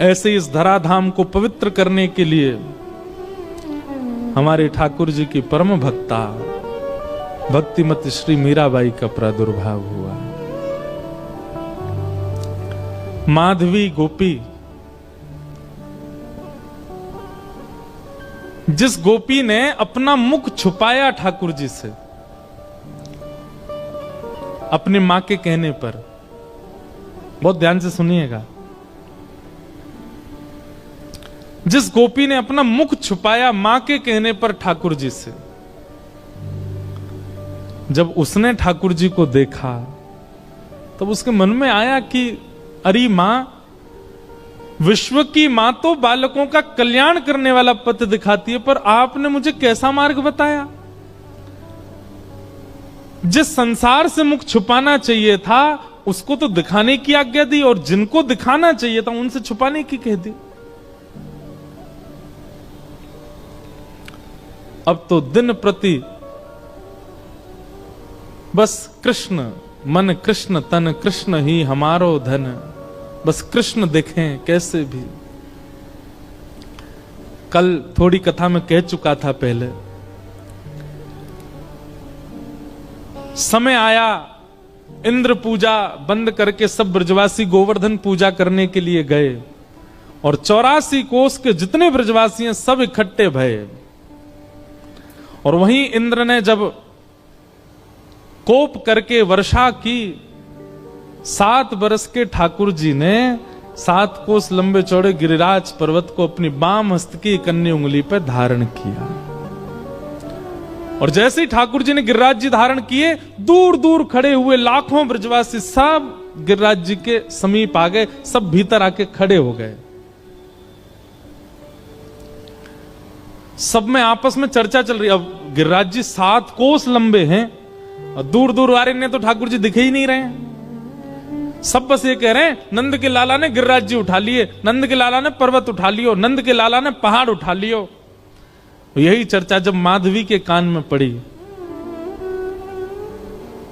ऐसे इस धराधाम को पवित्र करने के लिए हमारे ठाकुर जी की परम भक्ता भक्तिमती श्री मीराबाई का प्रादुर्भाव हुआ। माधवी गोपी, जिस गोपी ने अपना मुख छुपाया ठाकुर जी से अपनी मां के कहने पर, बहुत ध्यान से सुनिएगा, जिस गोपी ने अपना मुख छुपाया मां के कहने पर ठाकुर जी से, जब उसने ठाकुर जी को देखा तब उसके मन में आया कि अरे मां, विश्व की मां तो बालकों का कल्याण करने वाला पथ दिखाती है, पर आपने मुझे कैसा मार्ग बताया? जिस संसार से मुख छुपाना चाहिए था उसको तो दिखाने की आज्ञा दी, और जिनको दिखाना चाहिए था उनसे छुपाने की कह दी। अब तो दिन प्रति बस कृष्ण, मन कृष्ण तन कृष्ण ही हमारो धन, बस कृष्ण देखें कैसे भी। कल थोड़ी कथा में कह चुका था पहले, समय आया इंद्र पूजा बंद करके सब ब्रजवासी गोवर्धन पूजा करने के लिए गए, और 84 कोस के जितने ब्रजवासी हैं सब इकट्ठे भये। और वहीं इंद्र ने जब कोप करके वर्षा की, 7 बरस के ठाकुर जी ने 7 कोस लंबे चौड़े गिरिराज पर्वत को अपनी बाम हस्त की कन्नी उंगली पर धारण किया। और जैसे ही ठाकुर जी ने गिरिराज जी धारण किए, दूर दूर खड़े हुए लाखों ब्रजवासी सब गिरिराज जी के समीप आ गए, सब भीतर आके खड़े हो गए। सब में आपस में चर्चा चल रही। अब गिरिराज जी 7 कोस लंबे हैं और दूर दूर वाले ने तो ठाकुर जी दिखे ही नहीं रहे हैं। सब बस ये कह रहे हैं, नंद के लाला ने गिरिराज जी उठा लिए, नंद के लाला ने पर्वत उठा लियो, नंद के लाला ने पहाड़ उठा लियो। यही चर्चा जब माधवी के कान में पड़ी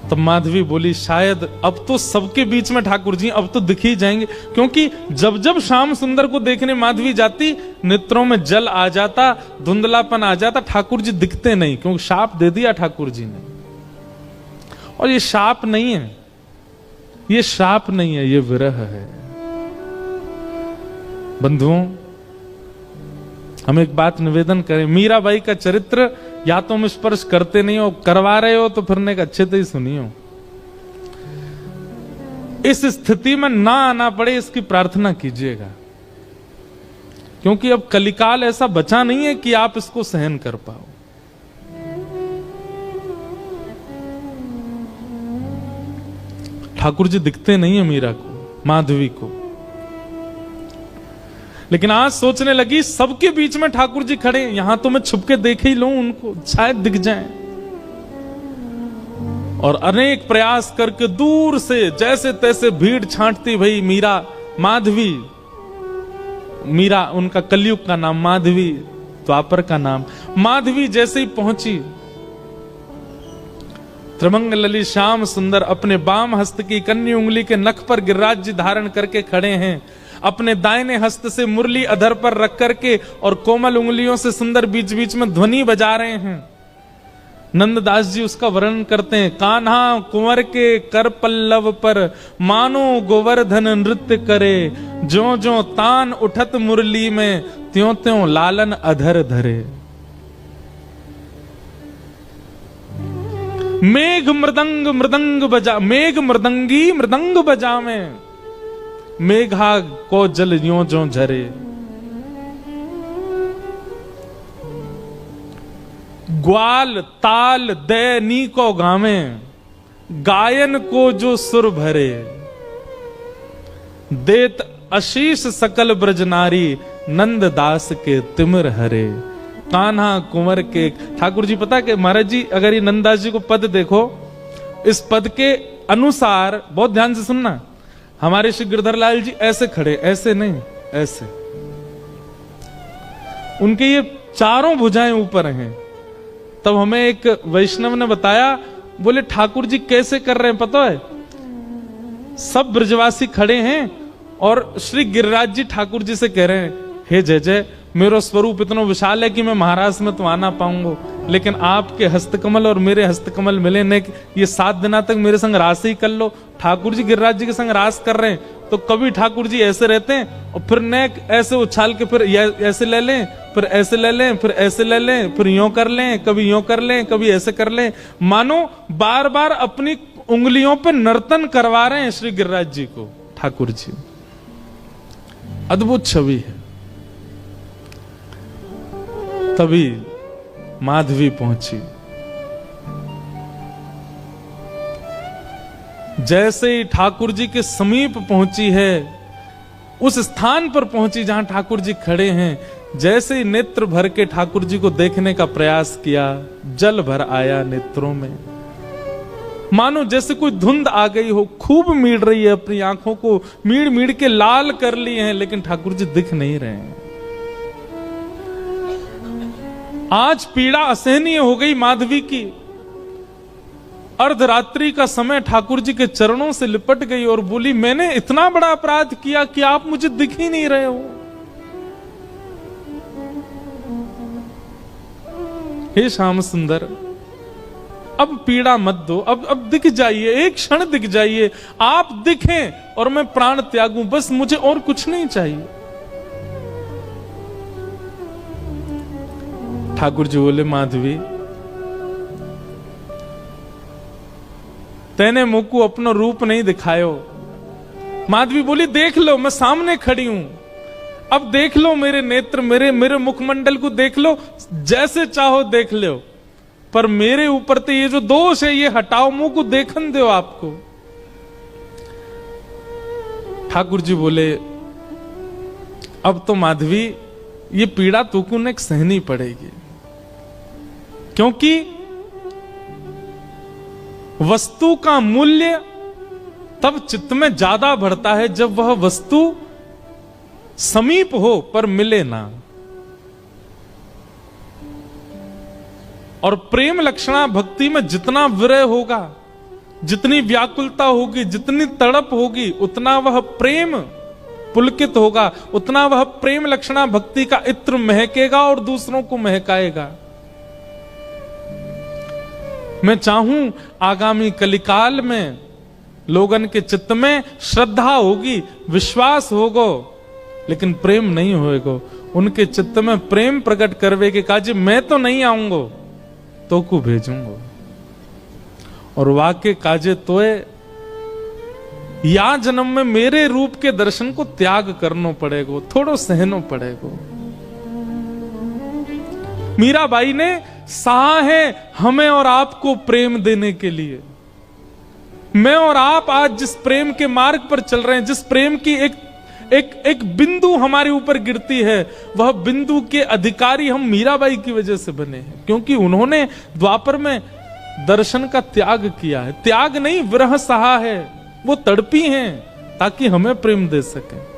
तब माधवी बोली, शायद अब तो सबके बीच में ठाकुर जी अब तो दिख ही जाएंगे, क्योंकि जब जब श्याम सुंदर को देखने माधवी जाती, नेत्रों में जल आ जाता, धुंधलापन आ जाता, ठाकुर जी दिखते नहीं, क्योंकि शाप दे दिया ठाकुर जी ने। और ये शाप नहीं है, ये शाप नहीं है, ये विरह है। बंधुओं, हम एक बात निवेदन करें, मीराबाई का चरित्र या तो हम स्पर्श करते नहीं हो, करवा रहे हो तो फिर एक अच्छे से ही सुनियो। इस स्थिति में ना आना पड़े इसकी प्रार्थना कीजिएगा, क्योंकि अब कलिकाल ऐसा बचा नहीं है कि आप इसको सहन कर पाओ। ठाकुर जी दिखते नहीं है मीरा को, माधवी को, लेकिन आज सोचने लगी सबके बीच में ठाकुर जी खड़े, यहां तो मैं छुपके देख ही लूं उनको, शायद दिख जाएं। और अनेक प्रयास करके दूर से जैसे तैसे भीड़ छांटती भई मीरा, माधवी, मीरा उनका कलयुग का नाम, माधवी द्वापर का नाम। माधवी जैसे ही पहुंची, त्रिमंगलली श्याम सुंदर अपने बाम हस्त की कन्नी उंगली के नख पर गिरिराज जी धारण करके खड़े हैं, अपने दाहिने हस्त से मुरली अधर पर रख करके और कोमल उंगलियों से सुंदर बीच बीच में ध्वनि बजा रहे हैं। नंददास जी उसका वर्णन करते हैं, कान्हा कुंवर के कर पल्लव पर मानो गोवर्धन नृत्य करे, ज्यों ज्यों तान उठत मुरली में त्यों त्यों लालन अधर धरे। मेघ मृदंग मृदंग बजा, मेघ मृदंगी मृदंग बजा में, मेघा को जल यों जो झरे। ग्वाल ताल दैनी को गावे, गायन को जो सुर भरे। देत आशीष सकल ब्रज नारी, नंद दास के तिमिर हरे। कान्हा कुंवर के, ठाकुर जी पता कि महाराज जी, अगर ये नंददास जी को पद देखो, इस पद के अनुसार, बहुत ध्यान से सुनना, हमारे श्री गिरधर लाल जी ऐसे खड़े, ऐसे नहीं, ऐसे, उनके ये चारों भुजाएं ऊपर हैं। तब हमें एक वैष्णव ने बताया, बोले ठाकुर जी कैसे कर रहे हैं पता है, सब ब्रजवासी खड़े हैं और श्री गिरिराज जी ठाकुर जी से कह रहे हैं, हे जय जय, मेरा स्वरूप इतना विशाल है कि मैं महाराज में तो आ ना पाऊंगा, लेकिन आपके हस्तकमल और मेरे हस्तकमल मिले ने, ये 7 दिना तक मेरे संग रास ही कर लो। ठाकुर जी गिरिराज जी के संग रास कर रहे हैं, तो कभी ठाकुर जी ऐसे रहते हैं और फिर नेक ऐसे उछाल के फिर ऐसे ले लें, फिर ऐसे ले लें, फिर ऐसे ले लें, फिर यूं कर लें, कभी यूं कर लें, कभी ऐसे कर लें, मानो बार बार अपनी उंगलियों पे नर्तन करवा रहे हैं श्री गिरिराज जी को ठाकुर जी। अद्भुत छवि है। तभी माधवी पहुंची। जैसे ही ठाकुर जी के समीप पहुंची है, उस स्थान पर पहुंची जहां ठाकुर जी खड़े हैं, जैसे ही नेत्र भर के ठाकुर जी को देखने का प्रयास किया, जल भर आया नेत्रों में। मानो जैसे कोई धुंध आ गई हो, खूब मीड़ रही है अपनी आंखों को, मीड़ मीड़ के लाल कर लिए हैं, लेकिन ठाकुर जी दिख नहीं रहे हैं। आज पीड़ा असहनीय हो गई माधवी की। अर्धरात्रि का समय ठाकुर जी के चरणों से लिपट गई और बोली, मैंने इतना बड़ा अपराध किया कि आप मुझे दिख ही नहीं रहे हो। हे श्याम सुंदर, अब पीड़ा मत दो, अब दिख जाइए, एक क्षण दिख जाइए, आप दिखें और मैं प्राण त्यागूं, बस मुझे और कुछ नहीं चाहिए। ठाकुर जी बोले, माधवी तेने मुझको अपना रूप नहीं दिखायो। माधवी बोली, देख लो, मैं सामने खड़ी हूं, अब देख लो मेरे नेत्र, मेरे मुखमंडल को देख लो, जैसे चाहो देख लो, पर मेरे ऊपर तो ये जो दोष है ये हटाओ, मुंह को देखन दो आपको। ठाकुर जी बोले, अब तो माधवी ये पीड़ा तुमको ने सहनी पड़ेगी, क्योंकि वस्तु का मूल्य तब चित्त में ज्यादा बढ़ता है जब वह वस्तु समीप हो पर मिले ना। और प्रेम लक्षणा भक्ति में जितना विरह होगा, जितनी व्याकुलता होगी, जितनी तड़प होगी, उतना वह प्रेम पुलकित होगा, उतना वह प्रेम लक्षणा भक्ति का इत्र महकेगा और दूसरों को महकाएगा। मैं चाहूं आगामी कलिकाल में लोगन के चित्त में श्रद्धा होगी, विश्वास होगो, लेकिन प्रेम नहीं होएगो। उनके चित्त में प्रेम प्रकट करवे के काजी मैं तो नहीं आऊंगो, तो को भेजूंगो। और वाक्य काजे तोए या जन्म में मेरे रूप के दर्शन को त्याग करना पड़ेगो, थोड़ो सहनो पड़ेगो। मीराबाई ने सहा है हमें और आपको प्रेम देने के लिए। मैं और आप आज जिस प्रेम के मार्ग पर चल रहे हैं, जिस प्रेम की एक बिंदु हमारे ऊपर गिरती है, वह बिंदु के अधिकारी हम मीराबाई की वजह से बने हैं, क्योंकि उन्होंने द्वापर में दर्शन का त्याग किया है। त्याग नहीं, विरह सहा है, वो तड़पी हैं ताकि हमें प्रेम दे सके।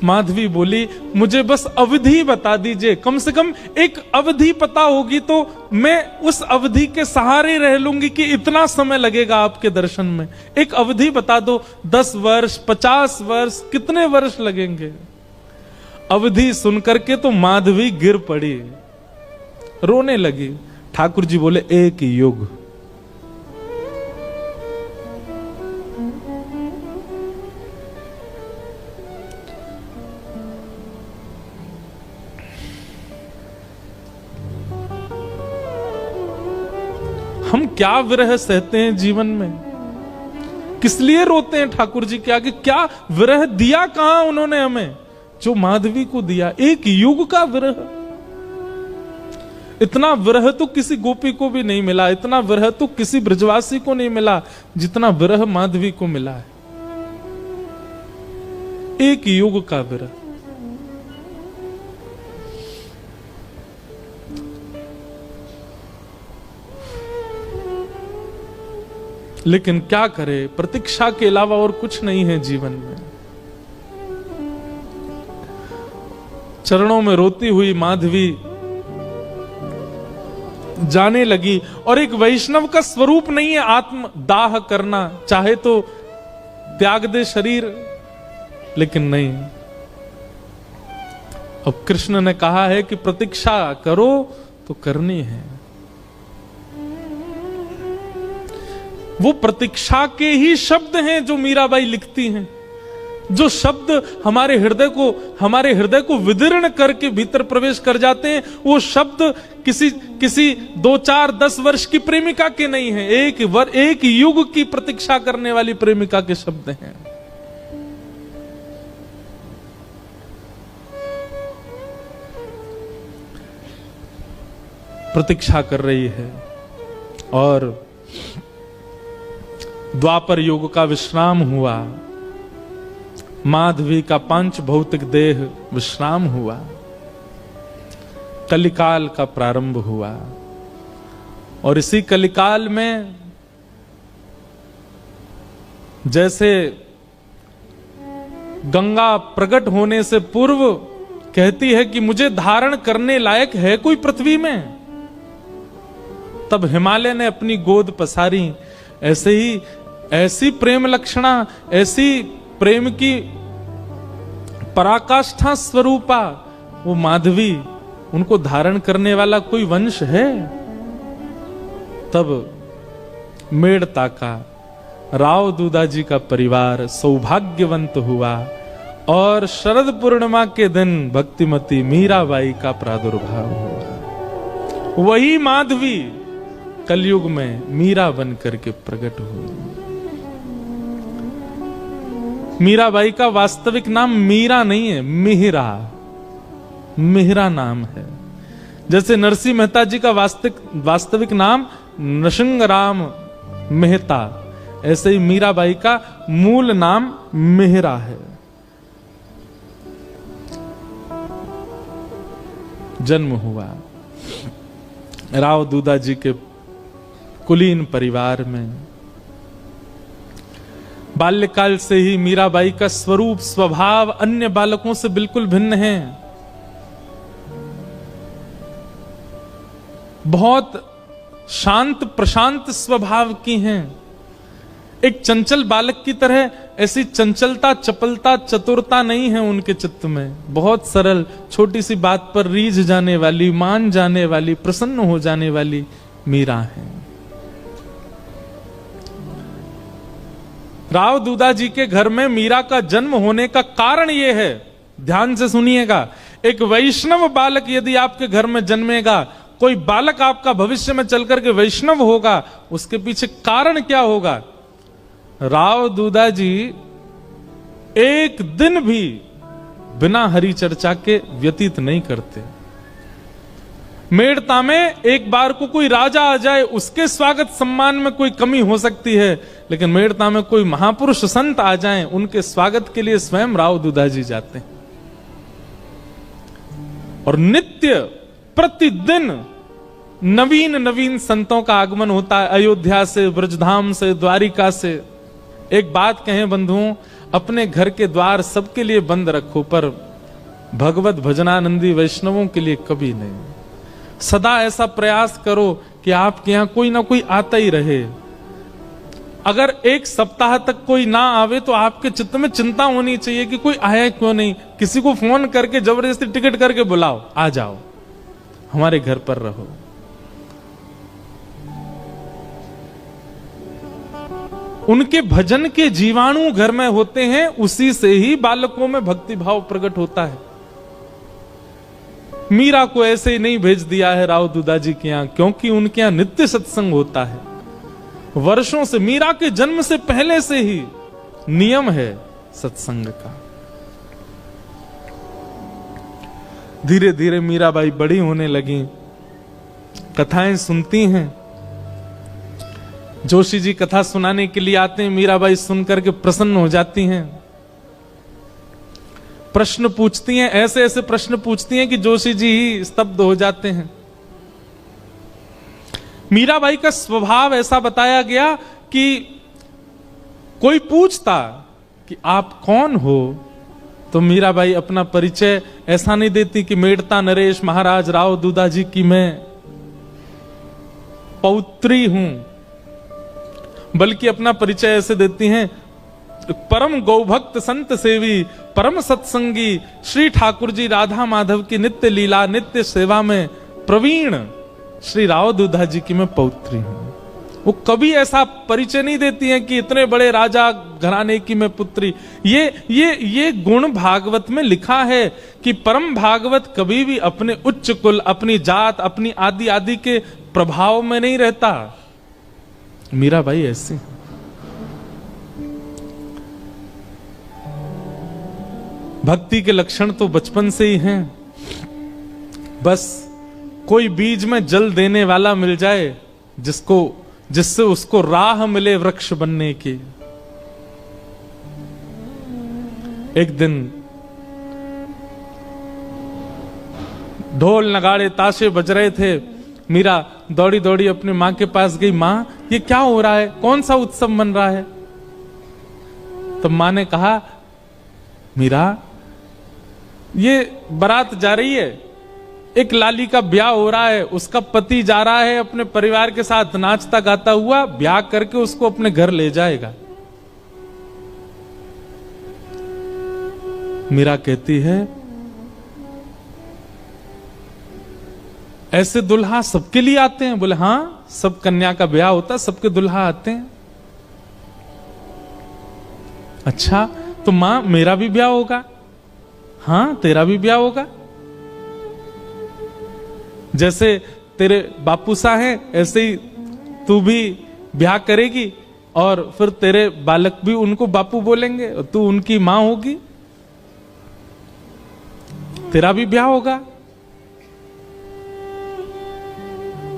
माधवी बोली, मुझे बस अवधि बता दीजिए, कम से कम एक अवधि पता होगी तो मैं उस अवधि के सहारे रह लूंगी कि इतना समय लगेगा आपके दर्शन में। एक अवधि बता दो, 10 वर्ष, 50 वर्ष, कितने वर्ष लगेंगे। अवधि सुनकर के तो माधवी गिर पड़ी, रोने लगी। ठाकुर जी बोले, एक युग। हम क्या विरह सहते हैं जीवन में, किस लिए रोते हैं ठाकुर जी के आगे। क्या विरह दिया कहां उन्होंने हमें, जो माधवी को दिया, एक युग का विरह। इतना विरह तो किसी गोपी को भी नहीं मिला, इतना विरह तो किसी ब्रजवासी को नहीं मिला जितना विरह माधवी को मिला है। एक युग का विरह। लेकिन क्या करे, प्रतीक्षा के अलावा और कुछ नहीं है जीवन में। चरणों में रोती हुई माधवी जाने लगी। और एक वैष्णव का स्वरूप नहीं है आत्म दाह करना, चाहे तो त्याग दे शरीर, लेकिन नहीं। अब कृष्ण ने कहा है कि प्रतीक्षा करो तो करनी है। वो प्रतीक्षा के ही शब्द हैं जो मीराबाई लिखती हैं, जो शब्द हमारे हृदय को विदीर्ण करके भीतर प्रवेश कर जाते हैं। वो शब्द किसी 2, 4, 10 वर्ष की प्रेमिका के नहीं है, एक युग की प्रतीक्षा करने वाली प्रेमिका के शब्द हैं। प्रतीक्षा कर रही है और द्वापर युग का विश्राम हुआ, माधवी का पांच भौतिक देह विश्राम हुआ, कलिकाल का प्रारंभ हुआ। और इसी कलिकाल में जैसे गंगा प्रकट होने से पूर्व कहती है कि मुझे धारण करने लायक है कोई पृथ्वी में, तब हिमालय ने अपनी गोद पसारी। ऐसे ही ऐसी प्रेम लक्षणा, ऐसी प्रेम की पराकाष्ठा स्वरूपा वो माधवी, उनको धारण करने वाला कोई वंश है। तब मेड़ता का राव दूदाजी का परिवार सौभाग्यवंत हुआ और शरद पूर्णिमा के दिन भक्तिमती मीराबाई का प्रादुर्भाव हुआ। वही माधवी कलयुग में मीरा बन करके प्रकट हुई। मीराबाई का वास्तविक नाम मीरा नहीं है, मिहिरा नाम है। जैसे नरसिंह मेहता जी का वास्तविक नाम नृसिंहराम मेहता, ऐसे ही मीराबाई का मूल नाम मिहिरा है। जन्म हुआ राव दूदाजी के कुलीन परिवार में। बाल्यकाल से ही मीराबाई का स्वरूप स्वभाव अन्य बालकों से बिल्कुल भिन्न है। बहुत शांत प्रशांत स्वभाव की हैं। एक चंचल बालक की तरह ऐसी चंचलता, चपलता, चतुरता नहीं है उनके चित्त में। बहुत सरल, छोटी सी बात पर रीझ जाने वाली, मान जाने वाली, प्रसन्न हो जाने वाली मीरा है। राव दूदाजी के घर में मीरा का जन्म होने का कारण यह है, ध्यान से सुनिएगा। एक वैष्णव बालक यदि आपके घर में जन्मेगा, कोई बालक आपका भविष्य में चलकर के वैष्णव होगा, उसके पीछे कारण क्या होगा? राव दूदाजी एक दिन भी बिना हरि चर्चा के व्यतीत नहीं करते। मेड़ता में एक बार को कोई राजा आ जाए, उसके स्वागत सम्मान में कोई कमी हो सकती है, लेकिन मेड़ता में कोई महापुरुष संत आ जाएं, उनके स्वागत के लिए स्वयं राव दूदाजी जाते हैं। और नित्य प्रतिदिन नवीन नवीन संतों का आगमन होता है, अयोध्या से, ब्रजधाम से, द्वारिका से। एक बात कहें बंधुओं, अपने घर के द्वार सबके लिए बंद रखो, पर भगवत भजनानंदी वैष्णवों के लिए कभी नहीं। सदा ऐसा प्रयास करो कि आपके यहां कोई ना कोई आता ही रहे। अगर एक सप्ताह तक कोई ना आवे तो आपके चित्त में चिंता होनी चाहिए कि कोई आया क्यों नहीं। किसी को फोन करके जबरदस्ती टिकट करके बुलाओ, आ जाओ, हमारे घर पर रहो। उनके भजन के जीवाणु घर में होते हैं, उसी से ही बालकों में भक्ति भाव प्रकट होता है। मीरा को ऐसे ही नहीं भेज दिया है राव दूदाजी के यहां, क्योंकि उनके यहां नित्य सत्संग होता है। वर्षों से, मीरा के जन्म से पहले से ही नियम है सत्संग का। धीरे धीरे मीराबाई बड़ी होने लगी, कथाएं सुनती हैं। जोशी जी कथा सुनाने के लिए आते हैं, मीराबाई सुनकर के प्रसन्न हो जाती हैं। प्रश्न पूछती हैं, ऐसे ऐसे प्रश्न पूछती हैं कि जोशी जी ही स्तब्ध हो जाते हैं। मीराबाई का स्वभाव ऐसा बताया गया कि कोई पूछता कि आप कौन हो, तो मीराबाई अपना परिचय ऐसा नहीं देती कि मेड़ता नरेश महाराज राव दूदाजी की मैं पौत्री हूं, बल्कि अपना परिचय ऐसे देती हैं, परम गौभक्त संत सेवी परम सत्संगी श्री ठाकुर जी राधा माधव की नित्य लीला नित्य सेवा में प्रवीण श्री राव दूधा जी की मैं पौत्री हूं। वो कभी ऐसा परिचय नहीं देती हैं कि इतने बड़े राजा घराने की मैं पुत्री। ये गुण भागवत में लिखा है कि परम भागवत कभी भी अपने उच्च कुल, अपनी जात, अपनी आदि आदि के प्रभाव में नहीं रहता। मीराबाई ऐसी भक्ति के लक्षण तो बचपन से ही हैं। बस कोई बीज में जल देने वाला मिल जाए जिससे उसको राह मिले वृक्ष बनने की। एक दिन ढोल नगाड़े ताशे बज रहे थे। मीरा दौड़ी दौड़ी अपनी मां के पास गई। मां, ये क्या हो रहा है? कौन सा उत्सव मन रहा है? तो मां ने कहा, मीरा, ये बारात जा रही है, एक लाली का ब्याह हो रहा है, उसका पति जा रहा है अपने परिवार के साथ नाचता गाता हुआ, ब्याह करके उसको अपने घर ले जाएगा। मीरा कहती है, ऐसे दुल्हा सबके लिए आते हैं? बोले हां, सब कन्या का ब्याह होता है, सबके दुल्हा आते हैं। अच्छा, तो मां मेरा भी ब्याह होगा? हां, तेरा भी ब्याह होगा। जैसे तेरे बापू सा हैं, ऐसे ही तू भी ब्याह करेगी और फिर तेरे बालक भी उनको बापू बोलेंगे और तू उनकी मां होगी, तेरा भी ब्याह होगा।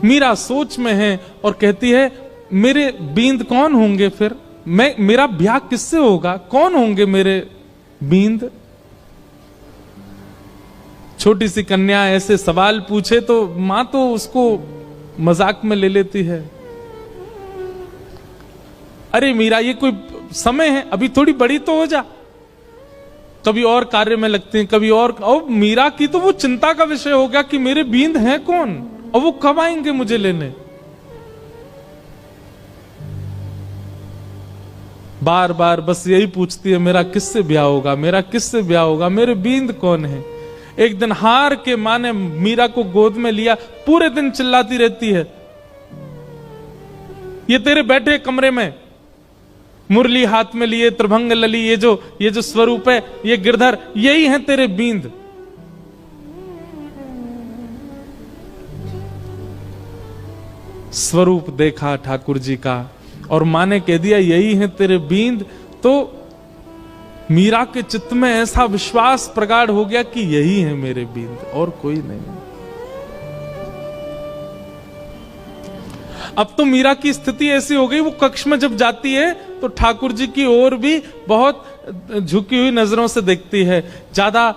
मीरा सोच में है और कहती है, मेरे बींद कौन होंगे फिर? मेरा ब्याह किससे होगा? कौन होंगे मेरे बींद? छोटी सी कन्या ऐसे सवाल पूछे तो मां तो उसको मजाक में ले लेती है। अरे मीरा, ये कोई समय है, अभी थोड़ी बड़ी तो हो जा। कभी और कार्य में लगते हैं, कभी और मीरा की तो वो चिंता का विषय हो गया कि मेरे बींद हैं कौन और वो कब आएंगे मुझे लेने। बार बार बस यही पूछती है, मेरा किससे ब्याह होगा, मेरा किससे ब्याह होगा, मेरे बींद कौन है। एक दिन हार के मां ने मीरा को गोद में लिया, पूरे दिन चिल्लाती रहती है, ये तेरे बैठे कमरे में मुरली हाथ में लिए त्रिभंग लली, ये जो स्वरूप है, ये गिरधर, यही है तेरे बींद। स्वरूप देखा ठाकुर जी का और मां ने कह दिया यही है तेरे बींद। तो मीरा के चित्त में ऐसा विश्वास प्रगाढ़ हो गया कि यही है मेरे बींद और कोई नहीं। अब तो मीरा की स्थिति ऐसी हो गई, वो कक्ष में जब जाती है तो ठाकुर जी की ओर भी बहुत झुकी हुई नजरों से देखती है। ज्यादा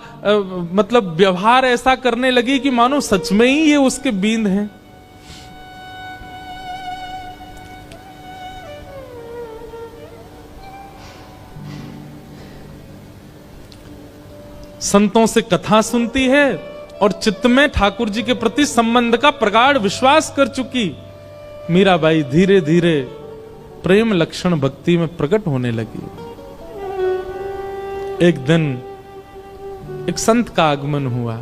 मतलब व्यवहार ऐसा करने लगी कि मानो सच में ही ये उसके बींद हैं। संतों से कथा सुनती है और चित्त में ठाकुर जी के प्रति संबंध का प्रगाढ़ विश्वास कर चुकी मीराबाई धीरे धीरे प्रेम लक्षण भक्ति में प्रकट होने लगी। एक दिन एक संत का आगमन हुआ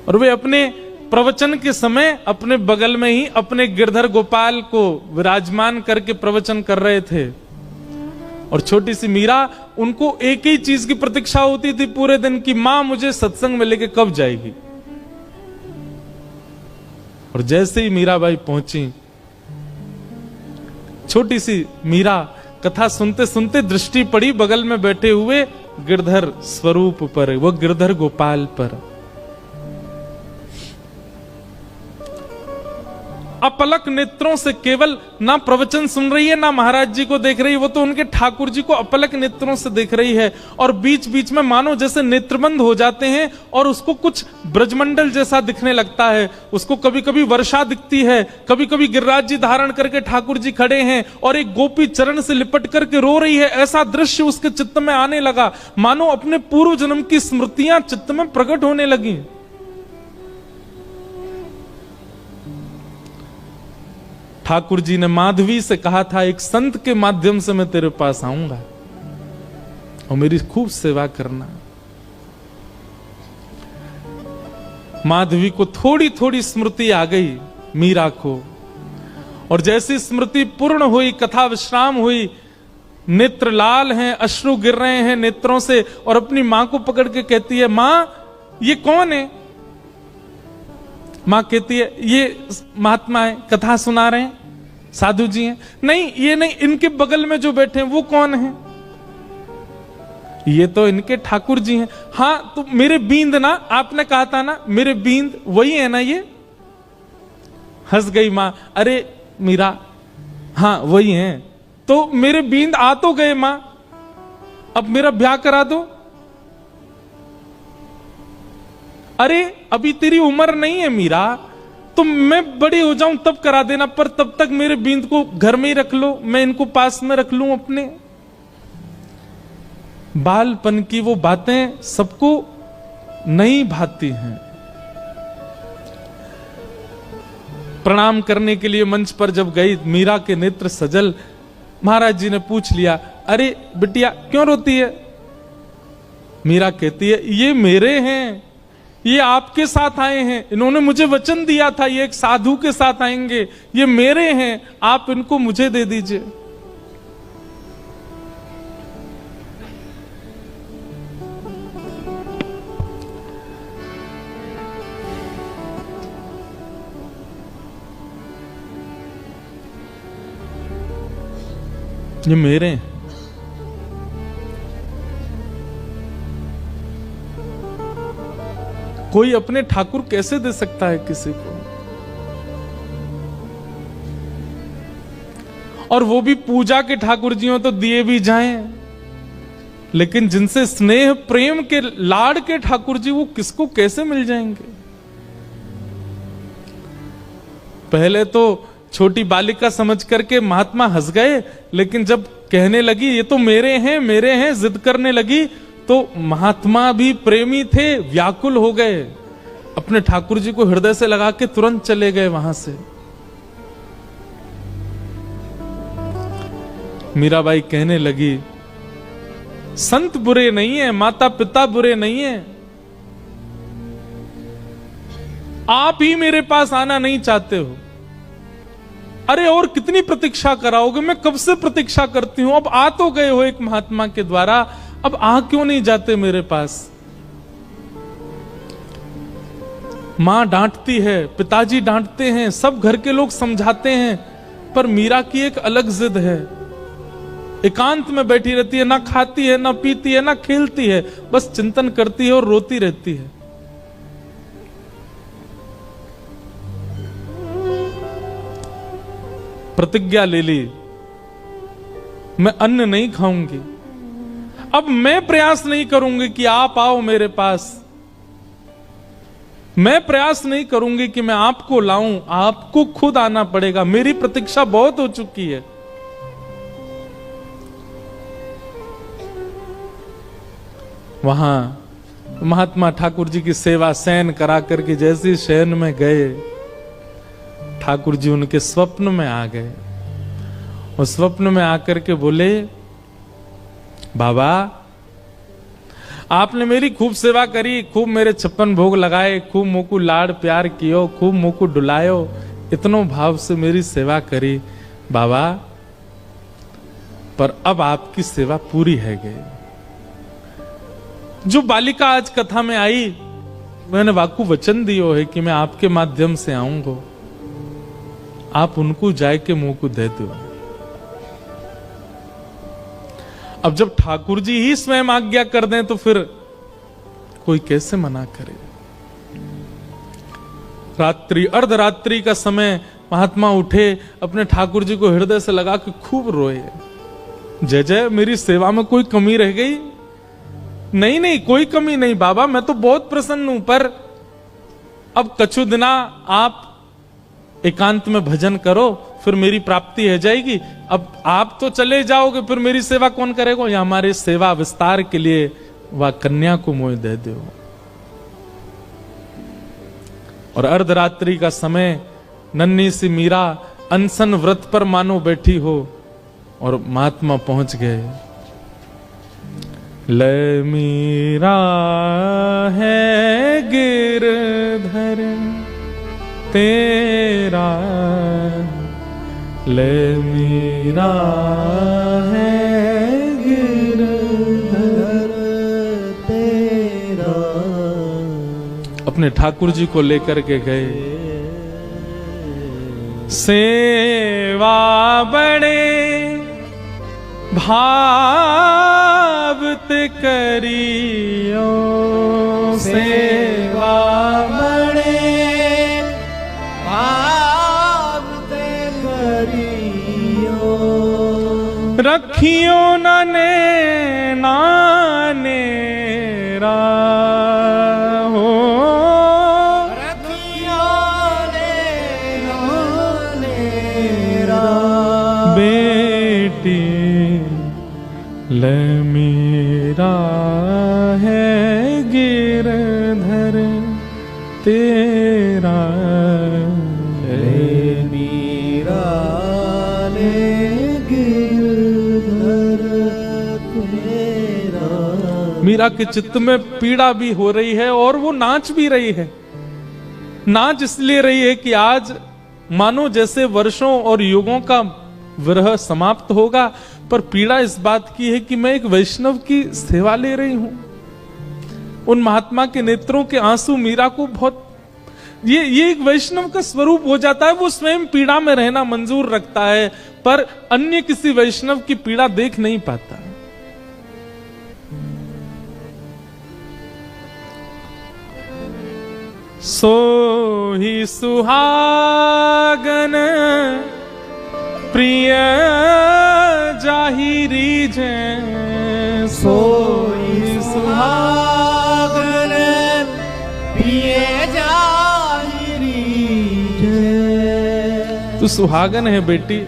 और वे अपने प्रवचन के समय अपने बगल में ही अपने गिरधर गोपाल को विराजमान करके प्रवचन कर रहे थे। और छोटी सी मीरा, उनको एक ही चीज की प्रतीक्षा होती थी पूरे दिन की, मां मुझे सत्संग में लेके कब जाएगी। और जैसे ही मीराबाई पहुंची, छोटी सी मीरा कथा सुनते सुनते दृष्टि पड़ी बगल में बैठे हुए गिरधर स्वरूप पर, वो गिरधर गोपाल पर। अपलक नेत्रों से केवल ना प्रवचन सुन रही है ना महाराज जी को देख रही है, वो तो उनके ठाकुर जी को अपलक नेत्रों से देख रही है। और बीच बीच में मानो जैसे नेत्रबंद हो जाते हैं और उसको कुछ ब्रजमंडल जैसा दिखने लगता है। उसको कभी कभी वर्षा दिखती है, कभी कभी गिरिराज जी धारण करके ठाकुर जी खड़े हैं और एक गोपी चरण से लिपट करके रो रही है। ऐसा दृश्य उसके चित्त में आने लगा, मानो अपने पूर्व जन्म की स्मृतियां चित्त में प्रकट होने लगी। ठाकुर जी ने माधवी से कहा था, एक संत के माध्यम से मैं तेरे पास आऊंगा। और मेरी खूब सेवा करना। माधवी को थोड़ी थोड़ी स्मृति आ गई, मीरा को, और जैसी स्मृति पूर्ण हुई, कथा विश्राम हुई, नेत्र लाल हैं, अश्रु गिर रहे हैं नेत्रों से, और अपनी मां को पकड़ के कहती है, मां ये कौन है? मां कहती है, ये महात्मा है, कथा सुना रहे हैं, साधु जी हैं। नहीं, ये नहीं, इनके बगल में जो बैठे हैं वो कौन है? ये तो इनके ठाकुर जी हैं। हाँ, तो मेरे बींद ना, आपने कहा था ना मेरे बींद, वही है ना ये? हंस गई मां, अरे मीरा, हाँ वही हैं। तो मेरे बींद आ तो गए मां, अब मेरा ब्याह करा दो। अरे अभी तेरी उम्र नहीं है मीरा, तो मैं बड़ी हो जाऊं तब करा देना, पर तब तक मेरे बींद को घर में ही रख लो, मैं इनको पास में रख लूं अपने। बालपन की वो बातें सबको नहीं भाती हैं। प्रणाम करने के लिए मंच पर जब गई, मीरा के नेत्र सजल। महाराज जी ने पूछ लिया, अरे बिटिया क्यों रोती है? मीरा कहती है, ये मेरे हैं, ये आपके साथ आए हैं, इन्होंने मुझे वचन दिया था ये एक साधु के साथ आएंगे, ये मेरे हैं, आप इनको मुझे दे दीजिए। ये मेरे हैं। कोई अपने ठाकुर कैसे दे सकता है किसी को? और वो भी पूजा के ठाकुर जी हो तो दिए भी जाएं, लेकिन जिनसे स्नेह प्रेम के लाड़ के ठाकुर जी, वो किसको कैसे मिल जाएंगे? पहले तो छोटी बालिका समझ करके महात्मा हंस गए, लेकिन जब कहने लगी ये तो मेरे हैं जिद करने लगी, तो महात्मा भी प्रेमी थे, व्याकुल हो गए, अपने ठाकुर जी को हृदय से लगा के तुरंत चले गए वहां से। मीराबाई कहने लगी, संत बुरे नहीं है, माता पिता बुरे नहीं है, आप ही मेरे पास आना नहीं चाहते हो। अरे और कितनी प्रतीक्षा कराओगे? मैं कब से प्रतीक्षा करती हूं, अब आ तो गए हो एक महात्मा के द्वारा, अब आ क्यों नहीं जाते मेरे पास? मां डांटती है, पिताजी डांटते हैं, सब घर के लोग समझाते हैं, पर मीरा की एक अलग जिद है। एकांत में बैठी रहती है, ना खाती है, ना पीती है, ना खेलती है, बस चिंतन करती है और रोती रहती है। प्रतिज्ञा ले ली, मैं अन्न नहीं खाऊंगी, अब मैं प्रयास नहीं करूंगी कि आप आओ मेरे पास, मैं प्रयास नहीं करूंगी कि मैं आपको लाऊं, आपको खुद आना पड़ेगा, मेरी प्रतीक्षा बहुत हो चुकी है। वहां महात्मा ठाकुर जी की सेवा शयन करा करके जैसे शयन में गए, ठाकुर जी उनके स्वप्न में आ गए और स्वप्न में आकर के बोले, बाबा आपने मेरी खूब सेवा करी, खूब मेरे 56 भोग लगाए, खूब मोकू लाड़ प्यार कियो, खूब मोकू डुलायो, इतनो भाव से मेरी सेवा करी बाबा, पर अब आपकी सेवा पूरी है गई। जो बालिका आज कथा में आई, मैंने वाकू वचन दियो है कि मैं आपके माध्यम से आऊंगा, आप उनको जाए के मुंह को दे दो। अब जब ठाकुर जी ही स्वयं आज्ञा कर दें तो फिर कोई कैसे मना करे। रात्रि अर्धरात्रि का समय महात्मा उठे, अपने ठाकुर जी को हृदय से लगा के खूब रोए, जय जय मेरी सेवा में कोई कमी रह गई? नहीं नहीं कोई कमी नहीं बाबा, मैं तो बहुत प्रसन्न हूं, पर अब कछु दिना आप एकांत में भजन करो, फिर मेरी प्राप्ति हो जाएगी। अब आप तो चले जाओगे, फिर मेरी सेवा कौन करेगा? या हमारे सेवा विस्तार के लिए वह कन्या को मोह दे दो। और अर्धरात्रि का समय, नन्ही सी मीरा अनशन व्रत पर मानो बैठी हो, और महात्मा पहुंच गए। ले मीरा है गिरधर तेरा, ले मीरा है गिरधर तेरा। अपने ठाकुर जी को लेकर के गए, सेवा बड़े भावत करियो, सेवा बड़े भावत करियो, रखियो नाने नानेरा हो, रखियो ने नानेरा। बेटी ले मीरा है गिरधर तेरा, ले मीरा ले गिरधर तेरा। मीरा के चित्त में पीड़ा भी हो रही है और वो नाच भी रही है। नाच इसलिए रही है कि आज मानो जैसे वर्षों और युगों का विरह समाप्त होगा, पर पीड़ा इस बात की है कि मैं एक वैष्णव की सेवा ले रही हूं। उन महात्मा के नेत्रों के आंसू मीरा को बहुत, ये एक वैष्णव का स्वरूप हो जाता है। वो स्वयं पीड़ा में रहना मंजूर रखता है, पर अन्य किसी वैष्णव की पीड़ा देख नहीं पाता। सो ही सुहागन प्रिय जाहिरी जै, सोई सुहागन प्रिय जाहिरी जै। तू सुहागन है बेटी,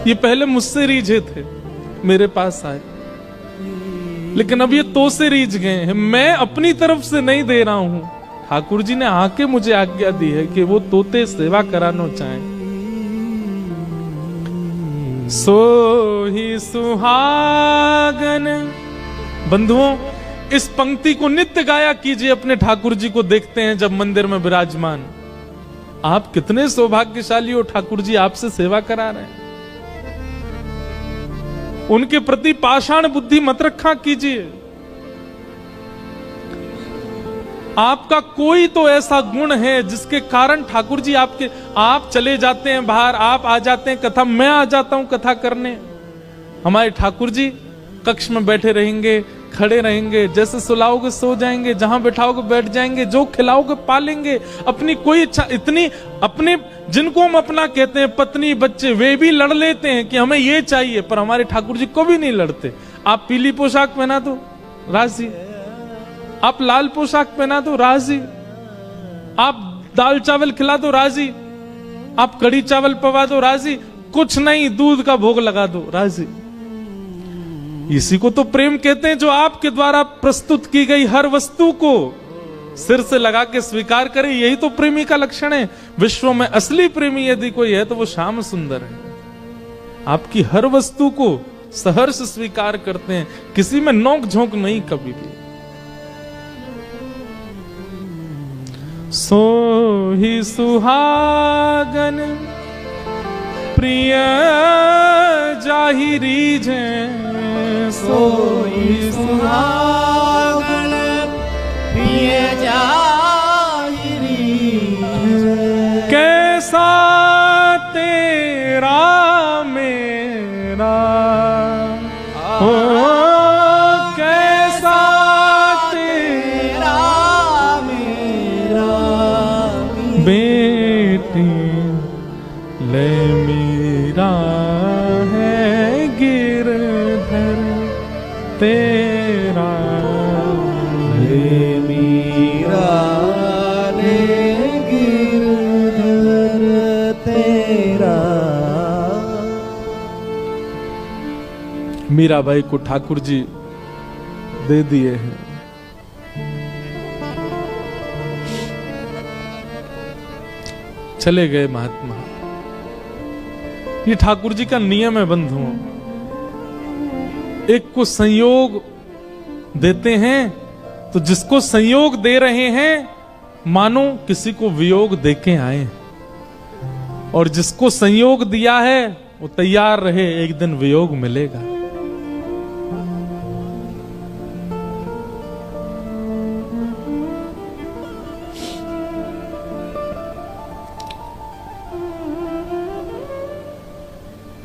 ये पहले मुझसे रीझे थे, मेरे पास आए, लेकिन अब ये तो से रीझ गए हैं। मैं अपनी तरफ से नहीं दे रहा हूं, ठाकुर जी ने आके मुझे आज्ञा दी है कि वो तोते सेवा कराना चाहें। सो ही सुहागन। बंधुओं, इस पंक्ति को नित्य गाया कीजिए। अपने ठाकुर जी को देखते हैं जब मंदिर में विराजमान, आप कितने सौभाग्यशाली हो, ठाकुर जी आपसे सेवा करा रहे हैं। उनके प्रति पाषाण बुद्धि मत रखा कीजिए। आपका कोई तो ऐसा गुण है जिसके कारण ठाकुर जी आप चले जाते हैं बाहर, आप आ जाते हैं कथा, मैं आ जाता हूं कथा करने। हमारे ठाकुर जी कक्ष में बैठे रहेंगे, खड़े रहेंगे, जैसे सुलाओगे सो जाएंगे, जहां बैठाओगे बैठ जाएंगे, जो खिलाओगे पालेंगे। अपनी कोई इच्छा इतनी, अपने जिनको हम अपना कहते हैं पत्नी बच्चे, वे भी लड़ लेते हैं कि हमें ये चाहिए, पर हमारे ठाकुर जी को भी नहीं लड़ते। आप पीली पोशाक पहना दो राजी, आप लाल पोशाक पहना दो राजी, आप दाल चावल खिला दो राजी, आप कड़ी चावल पवा दो राजी, कुछ नहीं दूध का भोग लगा दो राजी। इसी को तो प्रेम कहते हैं, जो आपके द्वारा प्रस्तुत की गई हर वस्तु को सिर से लगा के स्वीकार करे। यही तो प्रेमी का लक्षण है। विश्व में असली प्रेमी यदि कोई है तो वो श्याम सुंदर है। आपकी हर वस्तु को सहर्ष स्वीकार करते हैं, किसी में नोक झोंक नहीं कभी भी। सो ही सुहागन प्रिय जाहिरी जै, सोई सुहागन प्रिय जाहिरी जै। कैसा तेरा मेरा हो, कैसा तेरा मेरा बेटी ले मीरा है गिरधर तेरा, ले मीरा ले गिरधर तेरा। मीराबाई को ठाकुर जी दे दिए हैं। चले गए महात्मा। ये ठाकुर जी का नियम है बंधुओं। एक को संयोग देते हैं तो जिसको संयोग दे रहे हैं मानो किसी को वियोग देके आए, और जिसको संयोग दिया है वो तैयार रहे, एक दिन वियोग मिलेगा।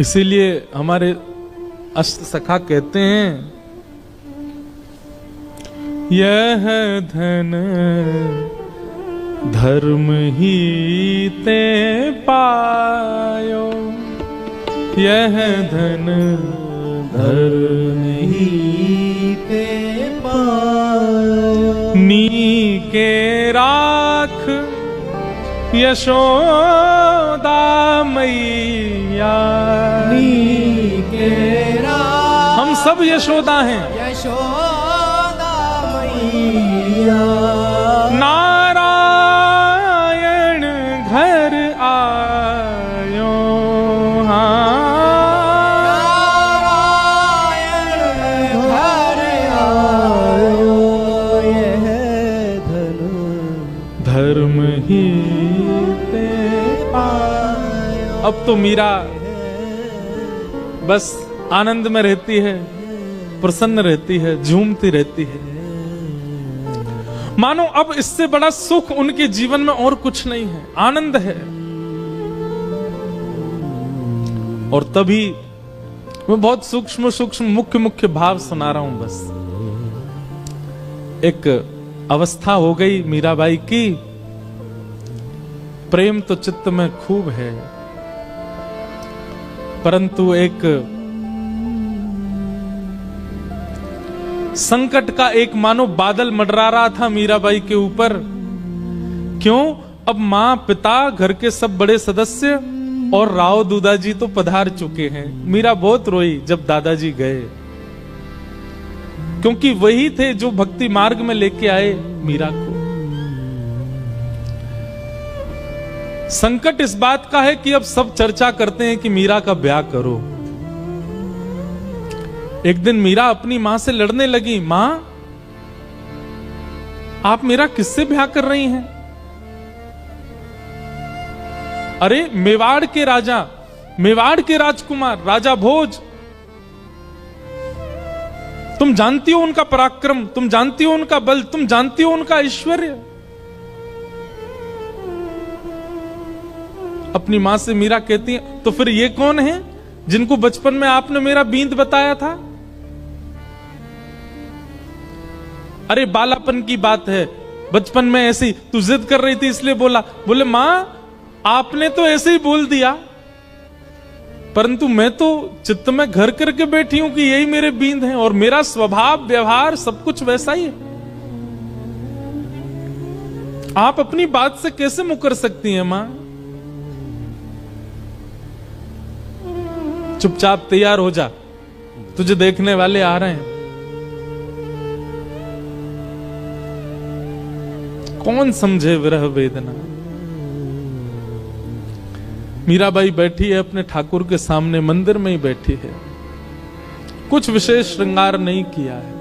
इसीलिए हमारे अष्ट सखा कहते हैं, यह धन धर्म ही ते पायो, यह धन धर्म ही ते पायो, नी के राख यशोदा मैया, नी के राख हम सब यशोदा हैं, यशोदा मैया, नारायण घर आयो, नारायण घर आयो, यह धन धर्म ही ते पायो। अब तो मीरा बस आनंद में रहती है, प्रसन्न रहती है, झूमती रहती है, मानो अब इससे बड़ा सुख उनके जीवन में और कुछ नहीं है, आनंद है। और तभी मैं बहुत सूक्ष्म सूक्ष्म मुख्य मुख्य भाव सुना रहा हूं। बस एक अवस्था हो गई मीराबाई की, प्रेम तो चित्त में खूब है, परंतु एक संकट का एक मानो बादल मंडरा रहा था मीराबाई के ऊपर। क्यों? अब मां, पिता, घर के सब बड़े सदस्य और राव दूदाजी तो पधार चुके हैं। मीरा बहुत रोई जब दादाजी गए, क्योंकि वही थे जो भक्ति मार्ग में लेके आए मीरा को। संकट इस बात का है कि अब सब चर्चा करते हैं कि मीरा का ब्याह करो। एक दिन मीरा अपनी मां से लड़ने लगी, मां आप मेरा किससे ब्याह कर रही हैं? अरे मेवाड़ के राजा, मेवाड़ के राजकुमार राजा भोज, तुम जानती हो उनका पराक्रम, तुम जानती हो उनका बल, तुम जानती हो उनका ऐश्वर्य। अपनी मां से मीरा कहती है, तो फिर ये कौन है जिनको बचपन में आपने मेरा बींद बताया था? अरे बालापन की बात है, बचपन में ऐसी तू जिद कर रही थी इसलिए बोला। बोले मां आपने तो ऐसे ही बोल दिया, परंतु मैं तो चित्त में घर करके बैठी हूं कि यही मेरे बींद हैं और मेरा स्वभाव व्यवहार सब कुछ वैसा ही है। आप अपनी बात से कैसे मुकर सकती हैं मां? चुपचाप तैयार हो जा, तुझे देखने वाले आ रहे हैं। कौन समझे विरह वेदना। मीराबाई बैठी है अपने ठाकुर के सामने, मंदिर में ही बैठी है, कुछ विशेष श्रृंगार नहीं किया है।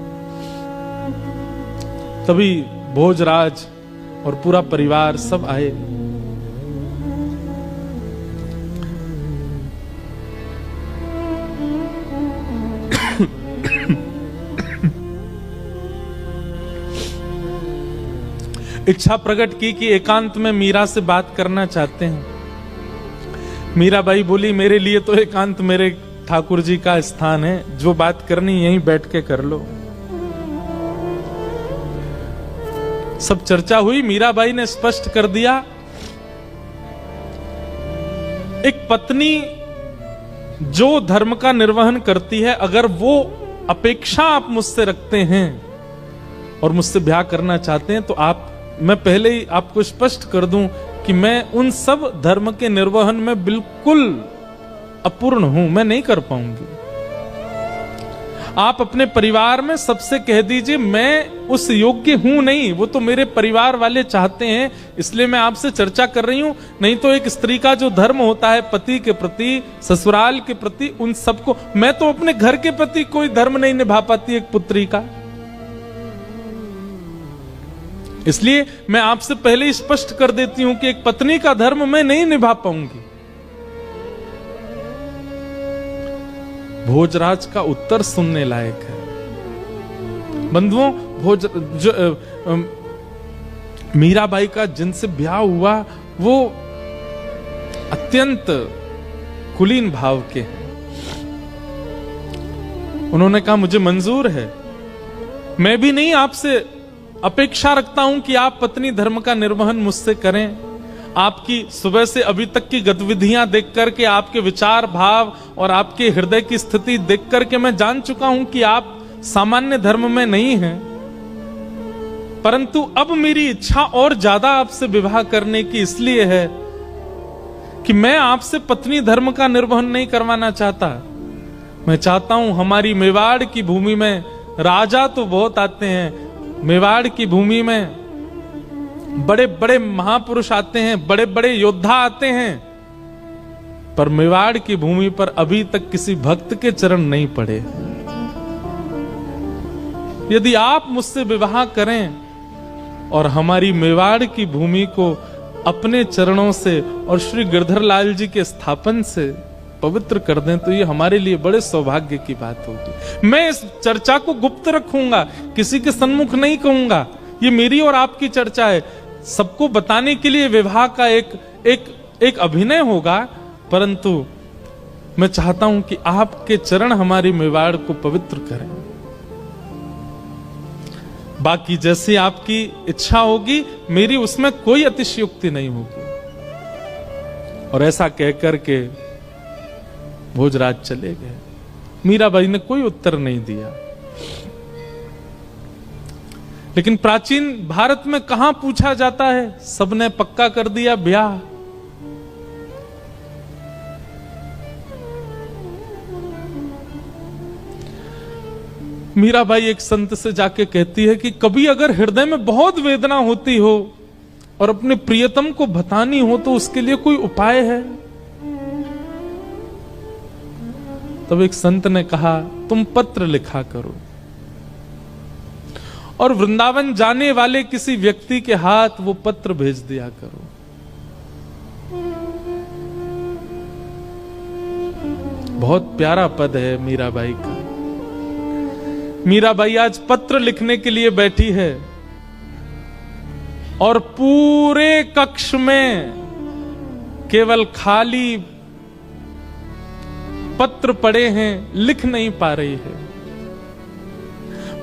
तभी भोजराज और पूरा परिवार सब आए। इच्छा प्रकट की कि एकांत में मीरा से बात करना चाहते हैं। मीराबाई बोली, मेरे लिए तो एकांत मेरे ठाकुर जी का स्थान है, जो बात करनी यहीं बैठ के कर लो। सब चर्चा हुई, मीराबाई ने स्पष्ट कर दिया, एक पत्नी जो धर्म का निर्वहन करती है, अगर वो अपेक्षा आप मुझसे रखते हैं और मुझसे ब्याह करना चाहते हैं, तो मैं पहले ही आपको स्पष्ट कर दूं कि मैं उन सब धर्म के निर्वहन में बिल्कुल अपूर्ण हूं, मैं नहीं कर पाऊंगी। आप अपने परिवार में सबसे कह दीजिए मैं उस योग्य हूं नहीं, वो तो मेरे परिवार वाले चाहते हैं, इसलिए मैं आपसे चर्चा कर रही हूं। नहीं तो एक स्त्री का जो धर्म होता है पति के प्रति, ससुराल के प्रति, उन सबको, मैं तो अपने घर के प्रति कोई धर्म नहीं निभा पाती एक पुत्री का। इसलिए मैं आपसे पहले ही स्पष्ट कर देती हूं कि एक पत्नी का धर्म मैं नहीं निभा पाऊंगी। भोजराज का उत्तर सुनने लायक है। बंधुओं, मीराबाई का जिनसे ब्याह हुआ वो अत्यंत कुलीन भाव के हैं। उन्होंने कहा मुझे मंजूर है, मैं भी नहीं आपसे अपेक्षा रखता हूं कि आप पत्नी धर्म का निर्वहन मुझसे करें। आपकी सुबह से अभी तक की गतिविधियां देख करके, आपके विचार भाव और आपके हृदय की स्थिति देख करके मैं जान चुका हूं कि आप सामान्य धर्म में नहीं हैं। परंतु अब मेरी इच्छा और ज्यादा आपसे विवाह करने की इसलिए है कि मैं आपसे पत्नी धर्म का निर्वहन नहीं करवाना चाहता। मैं चाहता हूं हमारी मेवाड़ की भूमि में राजा तो बहुत आते हैं, मेवाड़ की भूमि में बड़े बड़े महापुरुष आते हैं, बड़े बड़े योद्धा आते हैं, पर मेवाड़ की भूमि पर अभी तक किसी भक्त के चरण नहीं पड़े। यदि आप मुझसे विवाह करें और हमारी मेवाड़ की भूमि को अपने चरणों से और श्री गिरधर लाल जी के स्थापन से पवित्र कर दें तो ये हमारे लिए बड़े सौभाग्य की बात होगी। मैं इस चर्चा को गुप्त रखूंगा, किसी के सन्मुख नहीं कहूंगा। ये मेरी और आपकी चर्चा है, सबको बताने के लिए विवाह का एक अभिनय होगा, परंतु मैं चाहता हूं कि आपके चरण हमारी मेवाड़ को पवित्र करें। बाकी जैसी आपकी इच्छा होगी, मेरी उसमें कोई अतिशयोक्ति नहीं होगी। और ऐसा कहकर के भोजराज चले गए। मीराबाई ने कोई उत्तर नहीं दिया। लेकिन प्राचीन भारत में कहां पूछा जाता है, सबने पक्का कर दिया ब्याह। मीराबाई एक संत से जाके कहती है कि कभी अगर हृदय में बहुत वेदना होती हो और अपने प्रियतम को बतानी हो तो उसके लिए कोई उपाय है? तब एक संत ने कहा तुम पत्र लिखा करो और वृंदावन जाने वाले किसी व्यक्ति के हाथ वो पत्र भेज दिया करो। बहुत प्यारा पद है मीराबाई का। मीराबाई आज पत्र लिखने के लिए बैठी है और पूरे कक्ष में केवल खाली पत्र पड़े हैं, लिख नहीं पा रही है।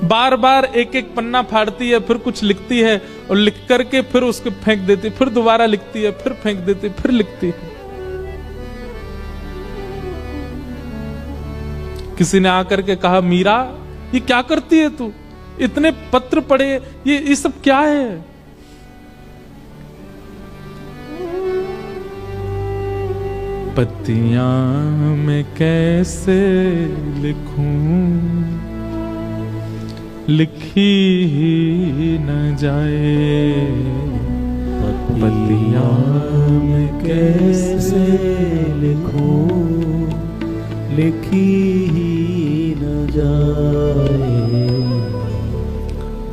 बार बार एक एक पन्ना फाड़ती है, फिर कुछ लिखती है और लिख करके फिर उसको फेंक देती, फिर दोबारा लिखती है, फिर फेंक देती, फिर लिखती है। किसी ने आकर के कहा मीरा ये क्या करती है तू, इतने पत्र पड़े, ये सब क्या है? पत्तियां मैं कैसे लिखूं, लिखी ही न जाए। पत्तियां मैं कैसे लिखूं, लिखी ही न जाए।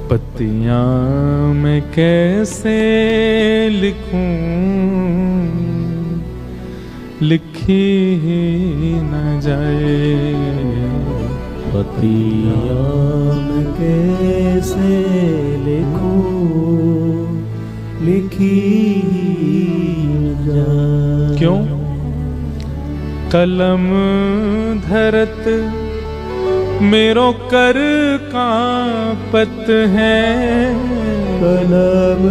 पत्तियां मैं कैसे लिखूं, लिखी ही न जाए। पत्तियां मैं कैसे लिखूं, लिखी ही न जाए। क्यों? कलम धरत मेरो कर कांपत है। कलम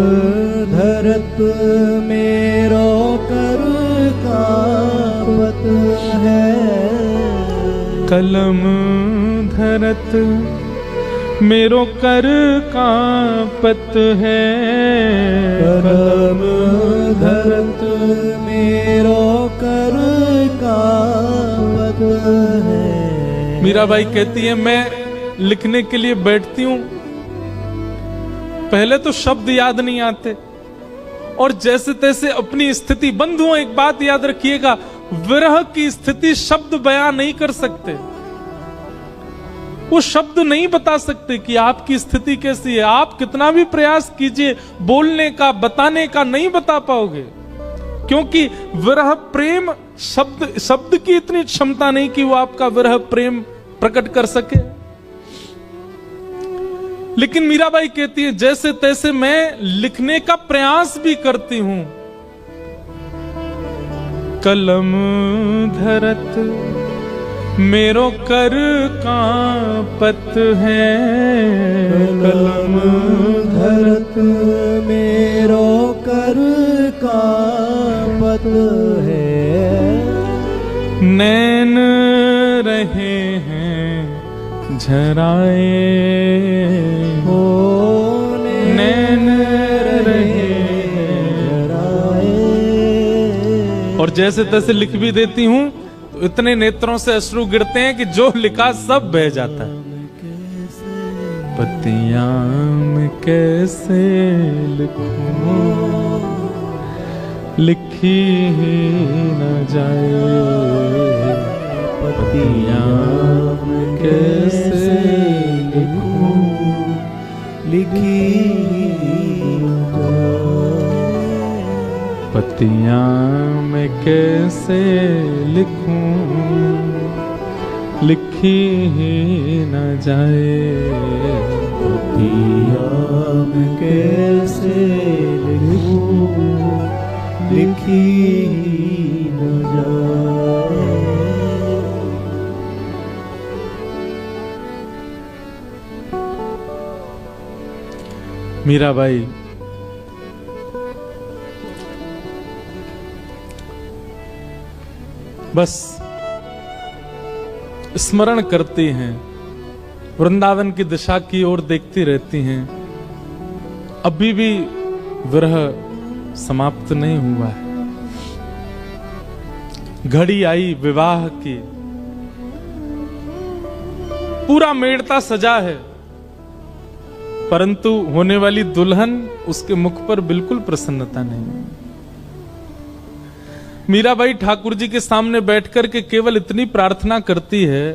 धरत मेरो कर कांपत है। कलम धरत मेरो कर कांपत है। कलम धरत मेरो कर कांपत है। मीराबाई कहती है मैं लिखने के लिए बैठती हूं, पहले तो शब्द याद नहीं आते और जैसे तैसे अपनी स्थिति। बंधुओं, एक बात याद रखिएगा, विरह की स्थिति शब्द बयां नहीं कर सकते। वो शब्द नहीं बता सकते कि आपकी स्थिति कैसी है। आप कितना भी प्रयास कीजिए बोलने का, बताने का, नहीं बता पाओगे, क्योंकि विरह प्रेम शब्द की इतनी क्षमता नहीं कि वो आपका विरह प्रेम प्रकट कर सके। लेकिन मीराबाई कहती है जैसे तैसे मैं लिखने का प्रयास भी करती हूं। कलम धरत मेरो कर कांपत है, कलम धरत मेरो कर कांपत है। नैन रहे हैं झराए हो, नैन रहे झराए। और जैसे तैसे लिख भी देती हूं तो इतने नेत्रों से अश्रु गिरते हैं कि जो लिखा सब बह जाता है। पतियां मैं कैसे लिखूं, लिखी ही न जाए। पतियां मैं कैसे लिखूं, लिखी न जाए। पतियां मैं कैसे लिखूं, लिखी ही न जाए। पतियां मैं कैसे लिखूं, लिखी न जाए। मीराबाई बस स्मरण करती हैं, वृंदावन की दिशा की ओर देखती रहती हैं। अभी भी विरह समाप्त नहीं हुआ है। घड़ी आई विवाह की, पूरा मेड़ता सजा है, परंतु होने वाली दुल्हन, उसके मुख पर बिल्कुल प्रसन्नता नहीं है। मीराबाई ठाकुर जी के सामने बैठकर के केवल इतनी प्रार्थना करती है,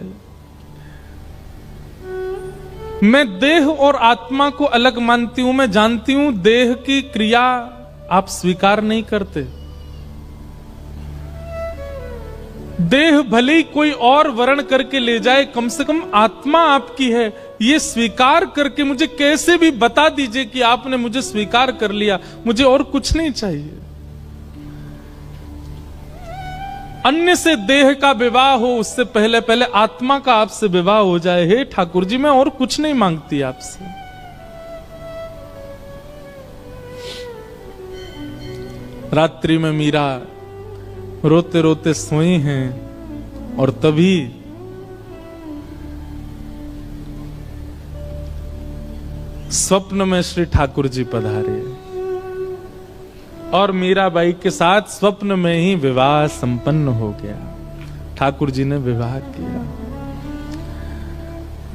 मैं देह और आत्मा को अलग मानती हूं। मैं जानती हूं देह की क्रिया आप स्वीकार नहीं करते। देह भले ही कोई और वर्ण करके ले जाए, कम से कम आत्मा आपकी है, ये स्वीकार करके मुझे कैसे भी बता दीजिए कि आपने मुझे स्वीकार कर लिया। मुझे और कुछ नहीं चाहिए। अन्य से देह का विवाह हो, उससे पहले पहले आत्मा का आपसे विवाह हो जाए। हे ठाकुर जी, मैं और कुछ नहीं मांगती आपसे। रात्रि में मीरा रोते रोते सोई हैं और तभी स्वप्न में श्री ठाकुर जी पधारे और मीराबाई के साथ स्वप्न में ही विवाह संपन्न हो गया। ठाकुर जी ने विवाह किया।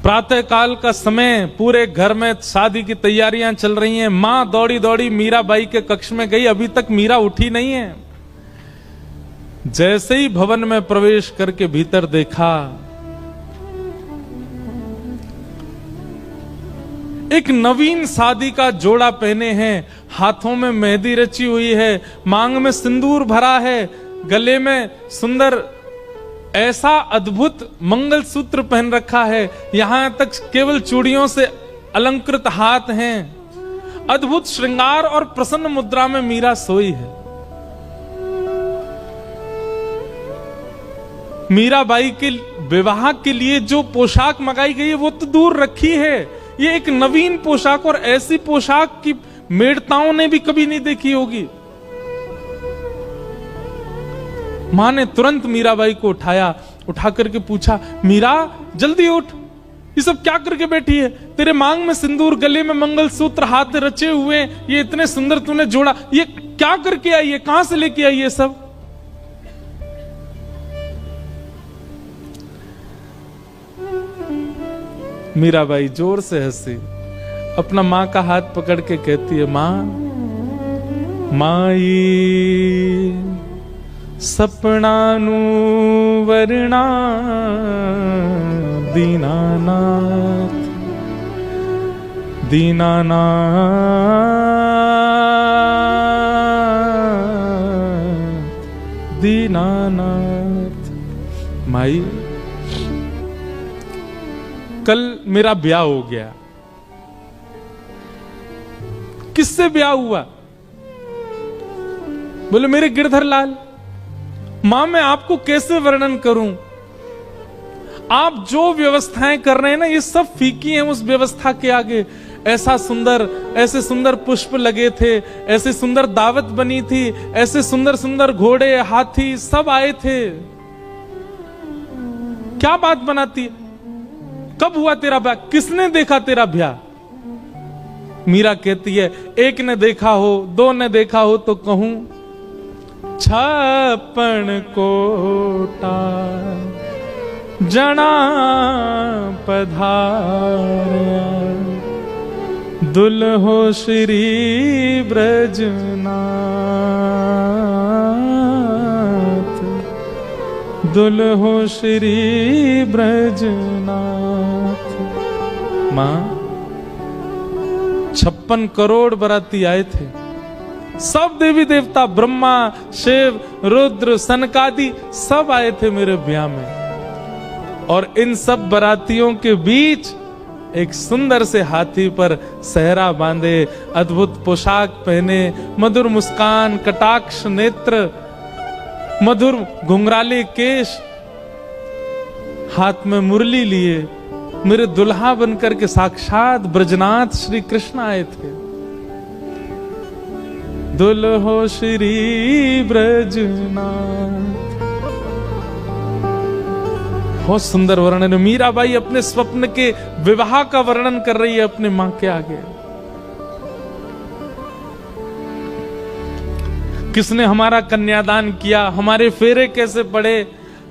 प्रातः काल का समय, पूरे घर में शादी की तैयारियां चल रही हैं। मां दौड़ी दौड़ी मीराबाई के कक्ष में गई, अभी तक मीरा उठी नहीं है। जैसे ही भवन में प्रवेश करके भीतर देखा, एक नवीन शादी का जोड़ा पहने हैं, हाथों में मेहंदी रची हुई है, मांग में सिंदूर भरा है, गले में सुंदर ऐसा अद्भुत मंगलसूत्र पहन रखा है, यहां तक केवल चूड़ियों से अलंकृत हाथ हैं। अद्भुत श्रृंगार और प्रसन्न मुद्रा में मीरा सोई है। मीराबाई के विवाह के लिए जो पोशाक मंगाई गई है वो तो दूर रखी है, ये एक नवीन पोशाक, और ऐसी पोशाक की मेड़ताओं ने भी कभी नहीं देखी होगी। मां ने तुरंत मीराबाई को उठाया, उठा करके पूछा, मीरा जल्दी उठ, ये सब क्या करके बैठी है? तेरे मांग में सिंदूर, गले में मंगलसूत्र, हाथ रचे हुए, ये इतने सुंदर तूने जोड़ा, ये क्या करके आई है? कहां से लेके आई है सब? मीराबाई जोर से हंसी, अपना माँ का हाथ पकड़ के कहती है, माँ माई सपनानु वरना दीनानाथ दीनानाथ दीनानाथ। माई कल मेरा ब्याह हो गया। किससे ब्याह हुआ? बोले मेरे गिरधर लाल। मां मैं आपको कैसे वर्णन करूं? आप जो व्यवस्थाएं कर रहे हैं ना, ये सब फीकी हैं उस व्यवस्था के आगे। ऐसा सुंदर, ऐसे सुंदर पुष्प लगे थे, ऐसे सुंदर दावत बनी थी, ऐसे सुंदर सुंदर घोड़े हाथी सब आए थे। क्या बात बनाती है? कब हुआ तेरा ब्याह? किसने देखा तेरा ब्याह? मीरा कहती है, एक ने देखा हो, दो ने देखा हो तो कहूं 56 कोटा जना पधारया, दुल्हो श्री ब्रजनाथ, दुल्हो श्री ब्रजनाथ। मां 56 करोड़ बराती आए थे। सब देवी देवता, ब्रह्मा, शिव, रुद्र, सनकादि सब आए थे मेरे ब्याह में। और इन सब बरातियों के बीच एक सुंदर से हाथी पर सहरा बांधे, अद्भुत पोशाक पहने, मधुर मुस्कान, कटाक्ष नेत्र, मधुर घुंघराले केश, हाथ में मुरली लिए मेरे दुल्हा बनकर के साक्षात ब्रजनाथ श्री कृष्ण आए थे। दुल्हो श्री ब्रजनाथ। बहुत सुंदर वर्णन। मीराबाई अपने स्वप्न के विवाह का वर्णन कर रही है अपने मां के आगे। किसने हमारा कन्यादान किया, हमारे फेरे कैसे पड़े,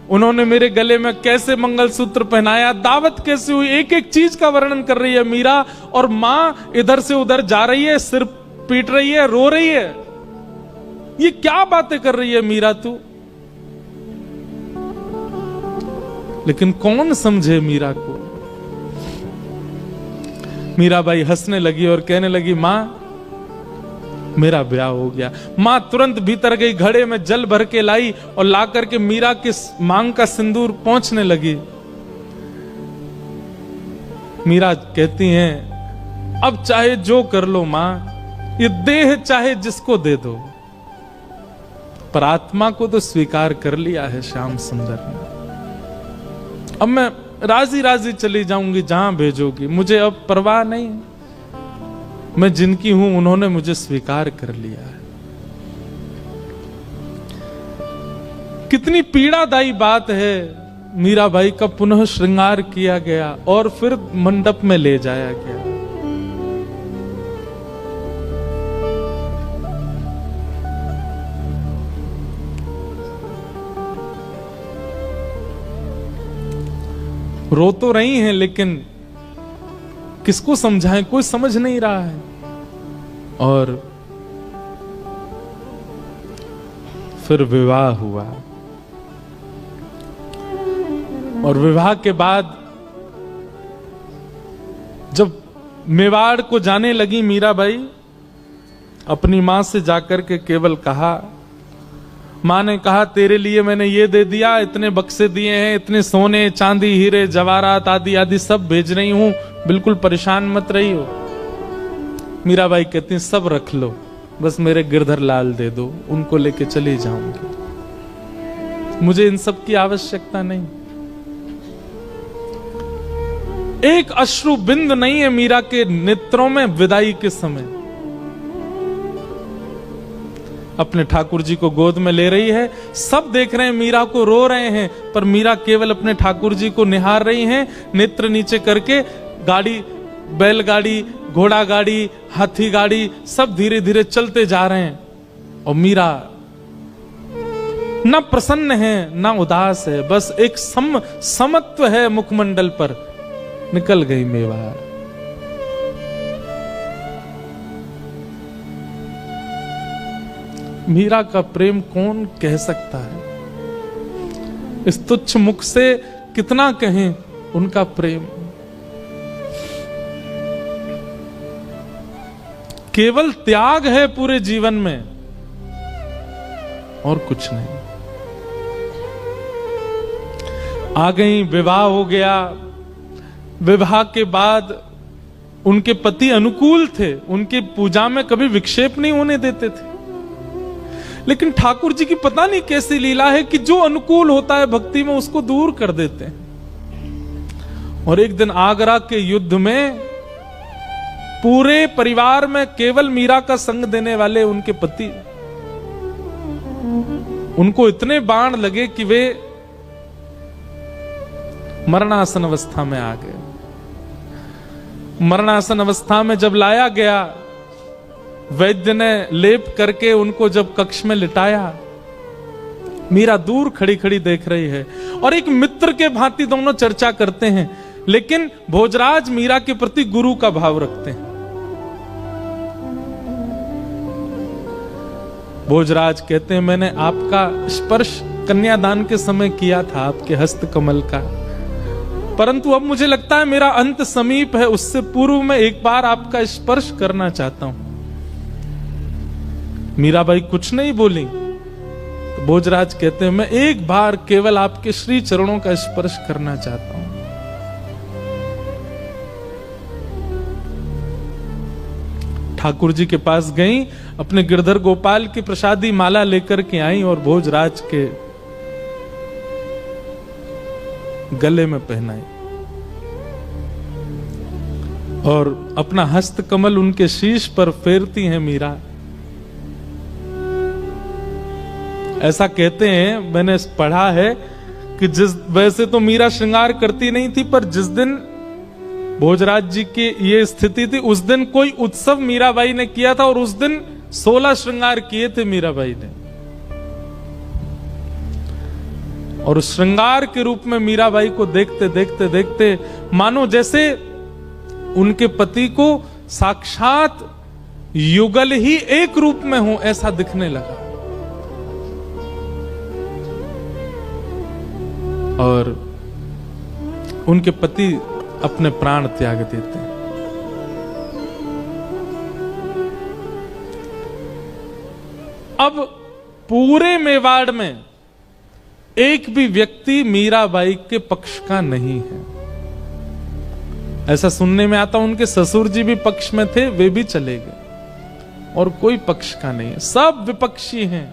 उन्होंने मेरे गले में कैसे मंगलसूत्र पहनाया, दावत कैसे हुई, एक एक चीज का वर्णन कर रही है मीरा। और मां इधर से उधर जा रही है, सिर पीट रही है, रो रही है। ये क्या बातें कर रही है मीरा तू? लेकिन कौन समझे मीरा को? मीराबाई हंसने लगी और कहने लगी, मां मेरा ब्याह हो गया। मां तुरंत भीतर गई, घड़े में जल भर के लाई और ला करके मीरा के मांग का सिंदूर पोंछने लगी। मीरा कहती हैं, अब चाहे जो कर लो मां, ये देह चाहे जिसको दे दो, पर आत्मा को तो स्वीकार कर लिया है श्याम सुंदर ने। अब मैं राजी राजी चली जाऊंगी जहां भेजोगी, मुझे अब परवाह नहीं। मैं जिनकी हूं उन्होंने मुझे स्वीकार कर लिया है। कितनी पीड़ादायी बात है। मीराबाई का पुनः श्रृंगार किया गया और फिर मंडप में ले जाया गया। रो तो रही हैं, लेकिन किसको समझाएं, कोई समझ नहीं रहा है। और फिर विवाह हुआ। और विवाह के बाद जब मेवाड़ को जाने लगी मीराबाई, अपनी मां से जाकर के केवल कहा, मां ने कहा तेरे लिए मैंने ये दे दिया, इतने बक्से दिए हैं, इतने सोने चांदी हीरे जवाहरात आदि आदि सब भेज रही हूं, बिल्कुल परेशान मत रही हो। मीराबाई कहती हैं, सब रख लो, बस मेरे गिरधर लाल दे दो, उनको लेके चली जाऊंगी, मुझे इन सब की आवश्यकता नहीं। एक अश्रु बिंद नहीं है मीरा के नेत्रों में विदाई के समय। अपने ठाकुर जी को गोद में ले रही है, सब देख रहे हैं मीरा को, रो रहे हैं, पर मीरा केवल अपने ठाकुर जी को निहार रही हैं, नेत्र नीचे करके। गाड़ी, बैलगाड़ी, घोड़ा गाड़ी, हाथी गाड़ी सब धीरे धीरे चलते जा रहे हैं और मीरा ना प्रसन्न है ना उदास है, बस एक समत्व है मुखमंडल पर। निकल गई मेवाड़। मीरा का प्रेम कौन कह सकता है? इस तुच्छ मुख से कितना कहें उनका प्रेम। केवल त्याग है पूरे जीवन में और कुछ नहीं। आ गई, विवाह हो गया। विवाह के बाद उनके पति अनुकूल थे, उनकी पूजा में कभी विक्षेप नहीं होने देते थे। लेकिन ठाकुर जी की पता नहीं कैसी लीला है कि जो अनुकूल होता है भक्ति में उसको दूर कर देते हैं। और एक दिन आगरा के युद्ध में पूरे परिवार में केवल मीरा का संग देने वाले उनके पति, उनको इतने बाण लगे कि वे मरणासन अवस्था में आ गए। मरणासन अवस्था में जब लाया गया, वैद्य ने लेप करके उनको जब कक्ष में लिटाया, मीरा दूर खड़ी खड़ी देख रही है और एक मित्र के भांति दोनों चर्चा करते हैं। लेकिन भोजराज मीरा के प्रति गुरु का भाव रखते हैं। भोजराज कहते हैं, मैंने आपका स्पर्श कन्यादान के समय किया था, आपके हस्त कमल का, परंतु अब मुझे लगता है मेरा अंत समीप है, उससे पूर्व मैं एक बार आपका स्पर्श करना चाहता हूं। मीराबाई कुछ नहीं बोली। तो भोजराज कहते हैं, मैं एक बार केवल आपके श्री चरणों का स्पर्श करना चाहता हूं। ठाकुर जी के पास गई, अपने गिरधर गोपाल की प्रसादी माला लेकर के आई और भोजराज के गले में पहनाई और अपना हस्त कमल उनके शीश पर फेरती हैं मीरा। ऐसा कहते हैं, मैंने पढ़ा है कि वैसे तो मीरा श्रृंगार करती नहीं थी, पर जिस दिन भोजराज जी की ये स्थिति थी, उस दिन कोई उत्सव मीराबाई ने किया था और उस दिन 16 श्रृंगार किए थे मीराबाई ने। और उस श्रृंगार के रूप में मीराबाई को देखते देखते देखते मानो जैसे उनके पति को साक्षात युगल ही एक रूप में हो, ऐसा दिखने लगा। और उनके पति अपने प्राण त्याग देते हैं। अब पूरे मेवाड़ में एक भी व्यक्ति मीराबाई के पक्ष का नहीं है। ऐसा सुनने में आता, उनके ससुर जी भी पक्ष में थे, वे भी चले गए और कोई पक्ष का नहीं है, सब विपक्षी हैं।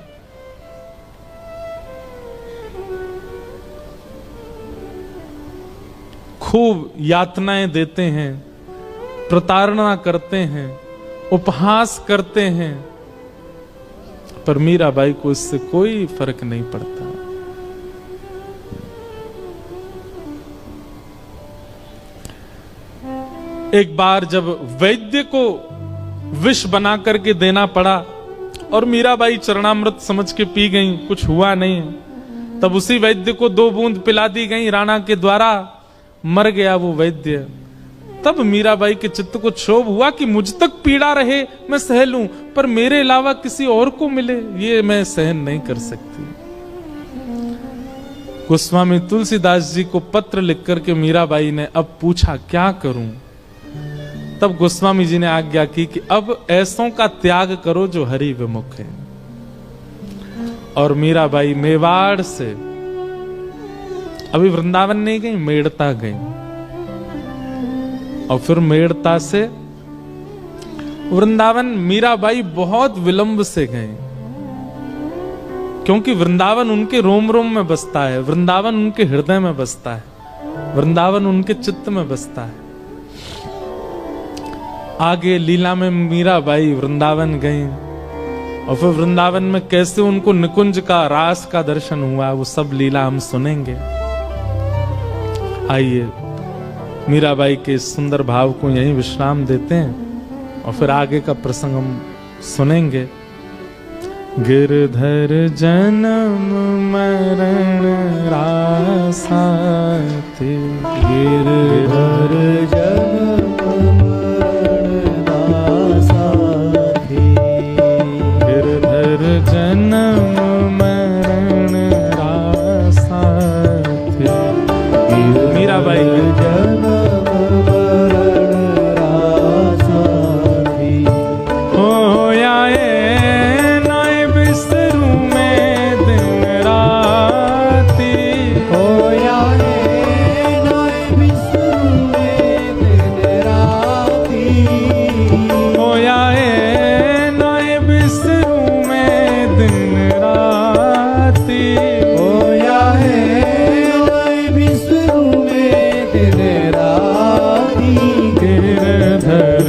खूब यातनाएं देते हैं, प्रताड़ना करते हैं, उपहास करते हैं, पर मीराबाई को इससे कोई फर्क नहीं पड़ता। एक बार जब वैद्य को विष बना करके देना पड़ा और मीराबाई चरणामृत समझ के पी गई, कुछ हुआ नहीं, तब उसी वैद्य को 2 बूंद पिला दी गई राणा के द्वारा, मर गया वो वैद्य। तब मीराबाई के चित्त को क्षोभ हुआ कि मुझ तक पीड़ा रहे मैं सह लूं, पर मेरे अलावा किसी और को मिले ये मैं सहन नहीं कर सकती। गोस्वामी तुलसीदास जी को पत्र लिख करके मीराबाई ने अब पूछा क्या करूं। तब गोस्वामी जी ने आज्ञा की कि अब ऐसों का त्याग करो जो हरि विमुख है। और मीराबाई मेवाड़ से अभी वृंदावन नहीं गई, मेड़ता गई और फिर मेड़ता से वृंदावन मीराबाई बहुत विलंब से गई, क्योंकि वृंदावन उनके रोम रोम में बसता है, वृंदावन उनके हृदय में बसता है, वृंदावन उनके चित्त में बसता है। आगे लीला में मीराबाई वृंदावन गई और फिर वृंदावन में कैसे उनको निकुंज का, रास का दर्शन हुआ, वो सब लीला हम सुनेंगे। आइए मीराबाई के इस सुंदर भाव को यहीं विश्राम देते हैं और फिर आगे का प्रसंग हम सुनेंगे। गिरधर जन्म मरण रासाते, गिरधर जन्म मरण रासाते, गिरधर जन्म मरण रासाते। मीराबाई जन्म मरण रासाते, हो आए नाय बिस्तरू में दिन राती, होया है नाय बिस्तरू में दिन राती, हो आए नाय बिस्तरू में दिन राती, होया है नाय बिस्तरू में दिन राती, गिरधर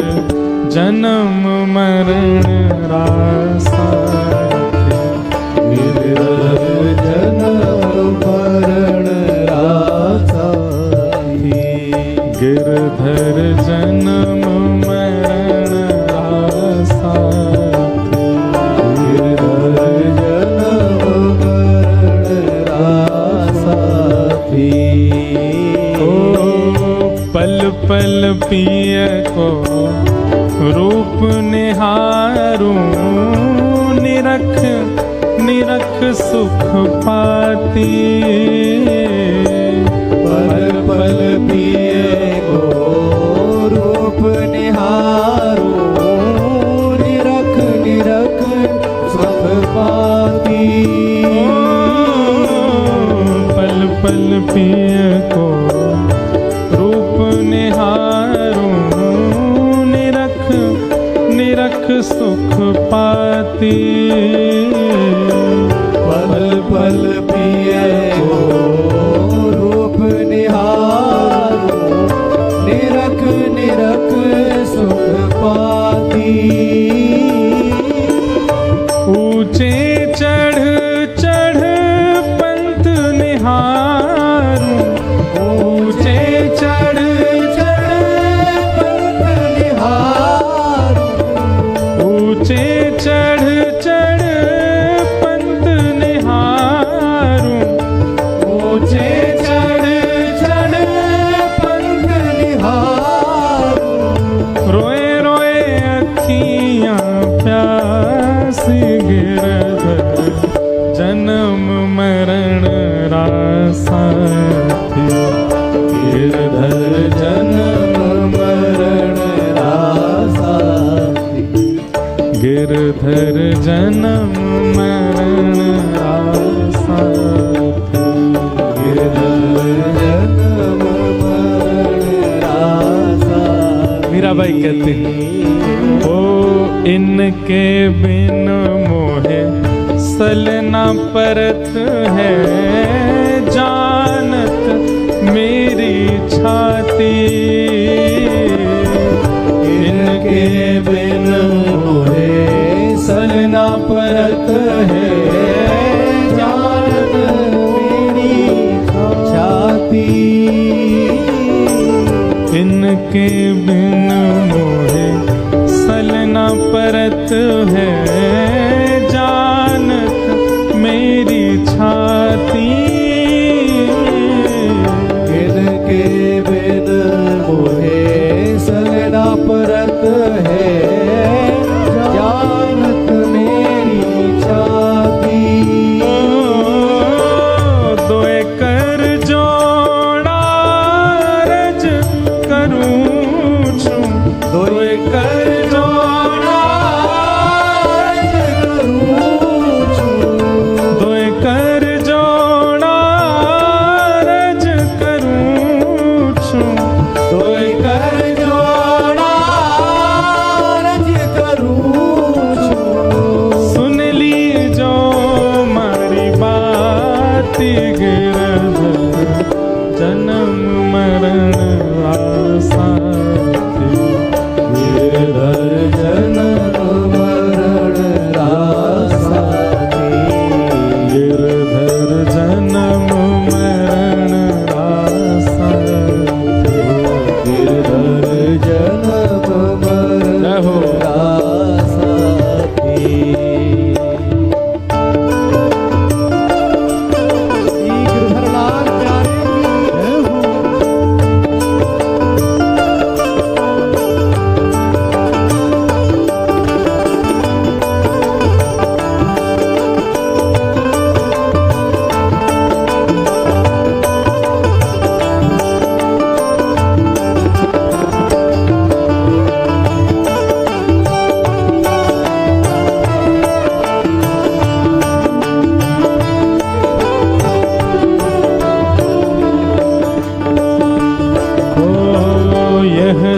जन्म मरण रासाते, गिरधर जन्म मरण रासाते, गिरधर जन्म मरण रासाते, गिरधर जन्म मरण रासाते, ओ पल पल पिय को रूप निहारूं, निरख निरख सुख पाती, पल पल पिए को रूप निहारो, निरख निरख सुख पाती, पल पल पिय को रूप निहारूं, निरख निरख सुख पाती, पल पल पिए को रूप निहारो, निरख निरख सुख पाती, ऊंचे चढ़ चढ़ पंथ निहारूं, ऊंचे चढ़ चढ़ पंथ निहारो, ऊंचे चढ़ चढ़ पंथ निहारूं, ऊंचे चढ़ चढ़ पंथ निहारो, रोए रोए अखियां प्यासी, गिरधर जन्म मरण रासाते, गिरधर जन्म मरण रासाते, गिरधर जन्म मरण रासाते, गिरधर जन्म मरण रासाते। मीराबाई कहते हैं, ओ इनके बिन मोहे सलना परत है, जानत मेरी छाती, इनके बिन मोहे सलना परत है, जानत मेरी छाती, इनके बिन मोहे सलना परत है, जानत मेरी छाती, इनके बिन मोहे सलना परत है, जानत मेरी छाती, दोए कर जोड़ा रज करूं छूं, दोए कर जोड़ा रज करूं छूं, दोए कर जोड़ा रज करूं छूं, दोए कर जोड़ा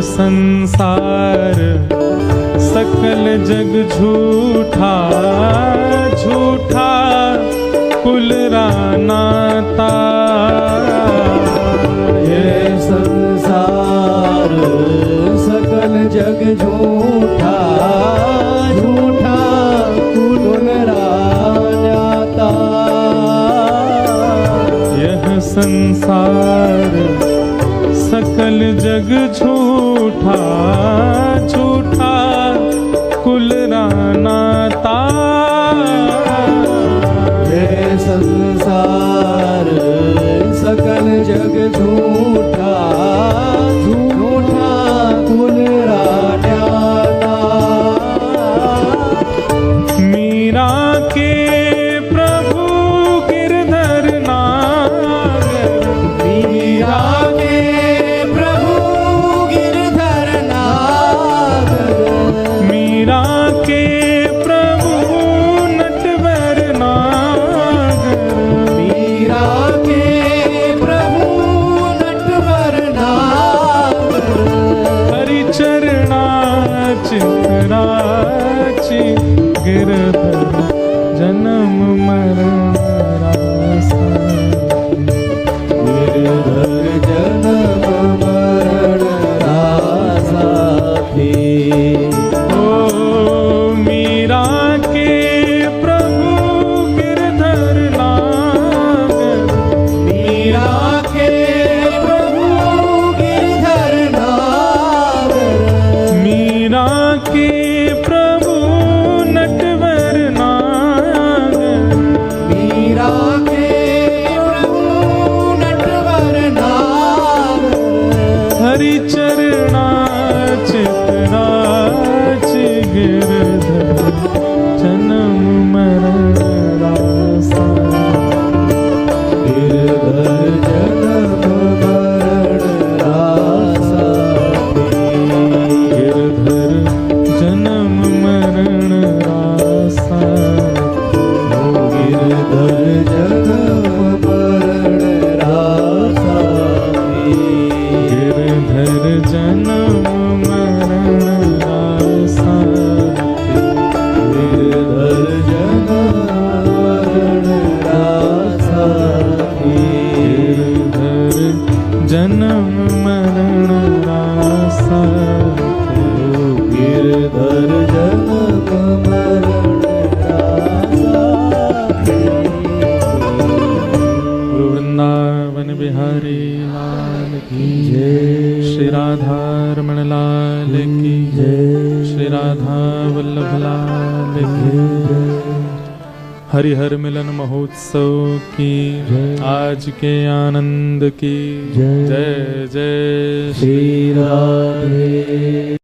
संसार सकल जग झूठा, झूठा कुल रानाता। ये संसार सकल जग झूठा, झूठा कुल रानाता। यह संसार सकल जग झूठा, झूठा कुल रानाता। ये संसार सकल जग झूठा, झूठा कुल रानाता। मीरा के प्रभु गिरधर नागर, मीरा के प्रभु गिरधर नागर। मीरा के प्रभु नटवर नागर। मीरा के प्रभु नटवर नागर। हरिचरणा चितराची गिरधर जन्म मरण रासा। गिरधर जन्म मरण रासा थी। ओ मीरा के प्रभु गिरधर नागर। मीरा के प्रभु गिरधर नागर। मीरा के प्रभु नटवर नागर। मीरा के प्रभु नटवर नागर। हरिचरणा चितराची गिरधर जन्म मरण रासा। गिरधर जन्म मरण रासा थी। गिरधर जन्म मरण रासा। गिरधर जन्म मरण रासा थी। गिरधर जन्म मरण रासा। गिरधर जन्म मरण रासा थी। गिरधर जन्म मरण रासा। गिरधर जन्म मरण रासा थी। गुरु वृंदावन बिहारी लाल की जय। श्री राधा रमण लाल की जय। श्री राधा वल्लभ लाल की हरिहर मिलन महोत्सव की आज के आनंद की जय। जय जय श्री राधे।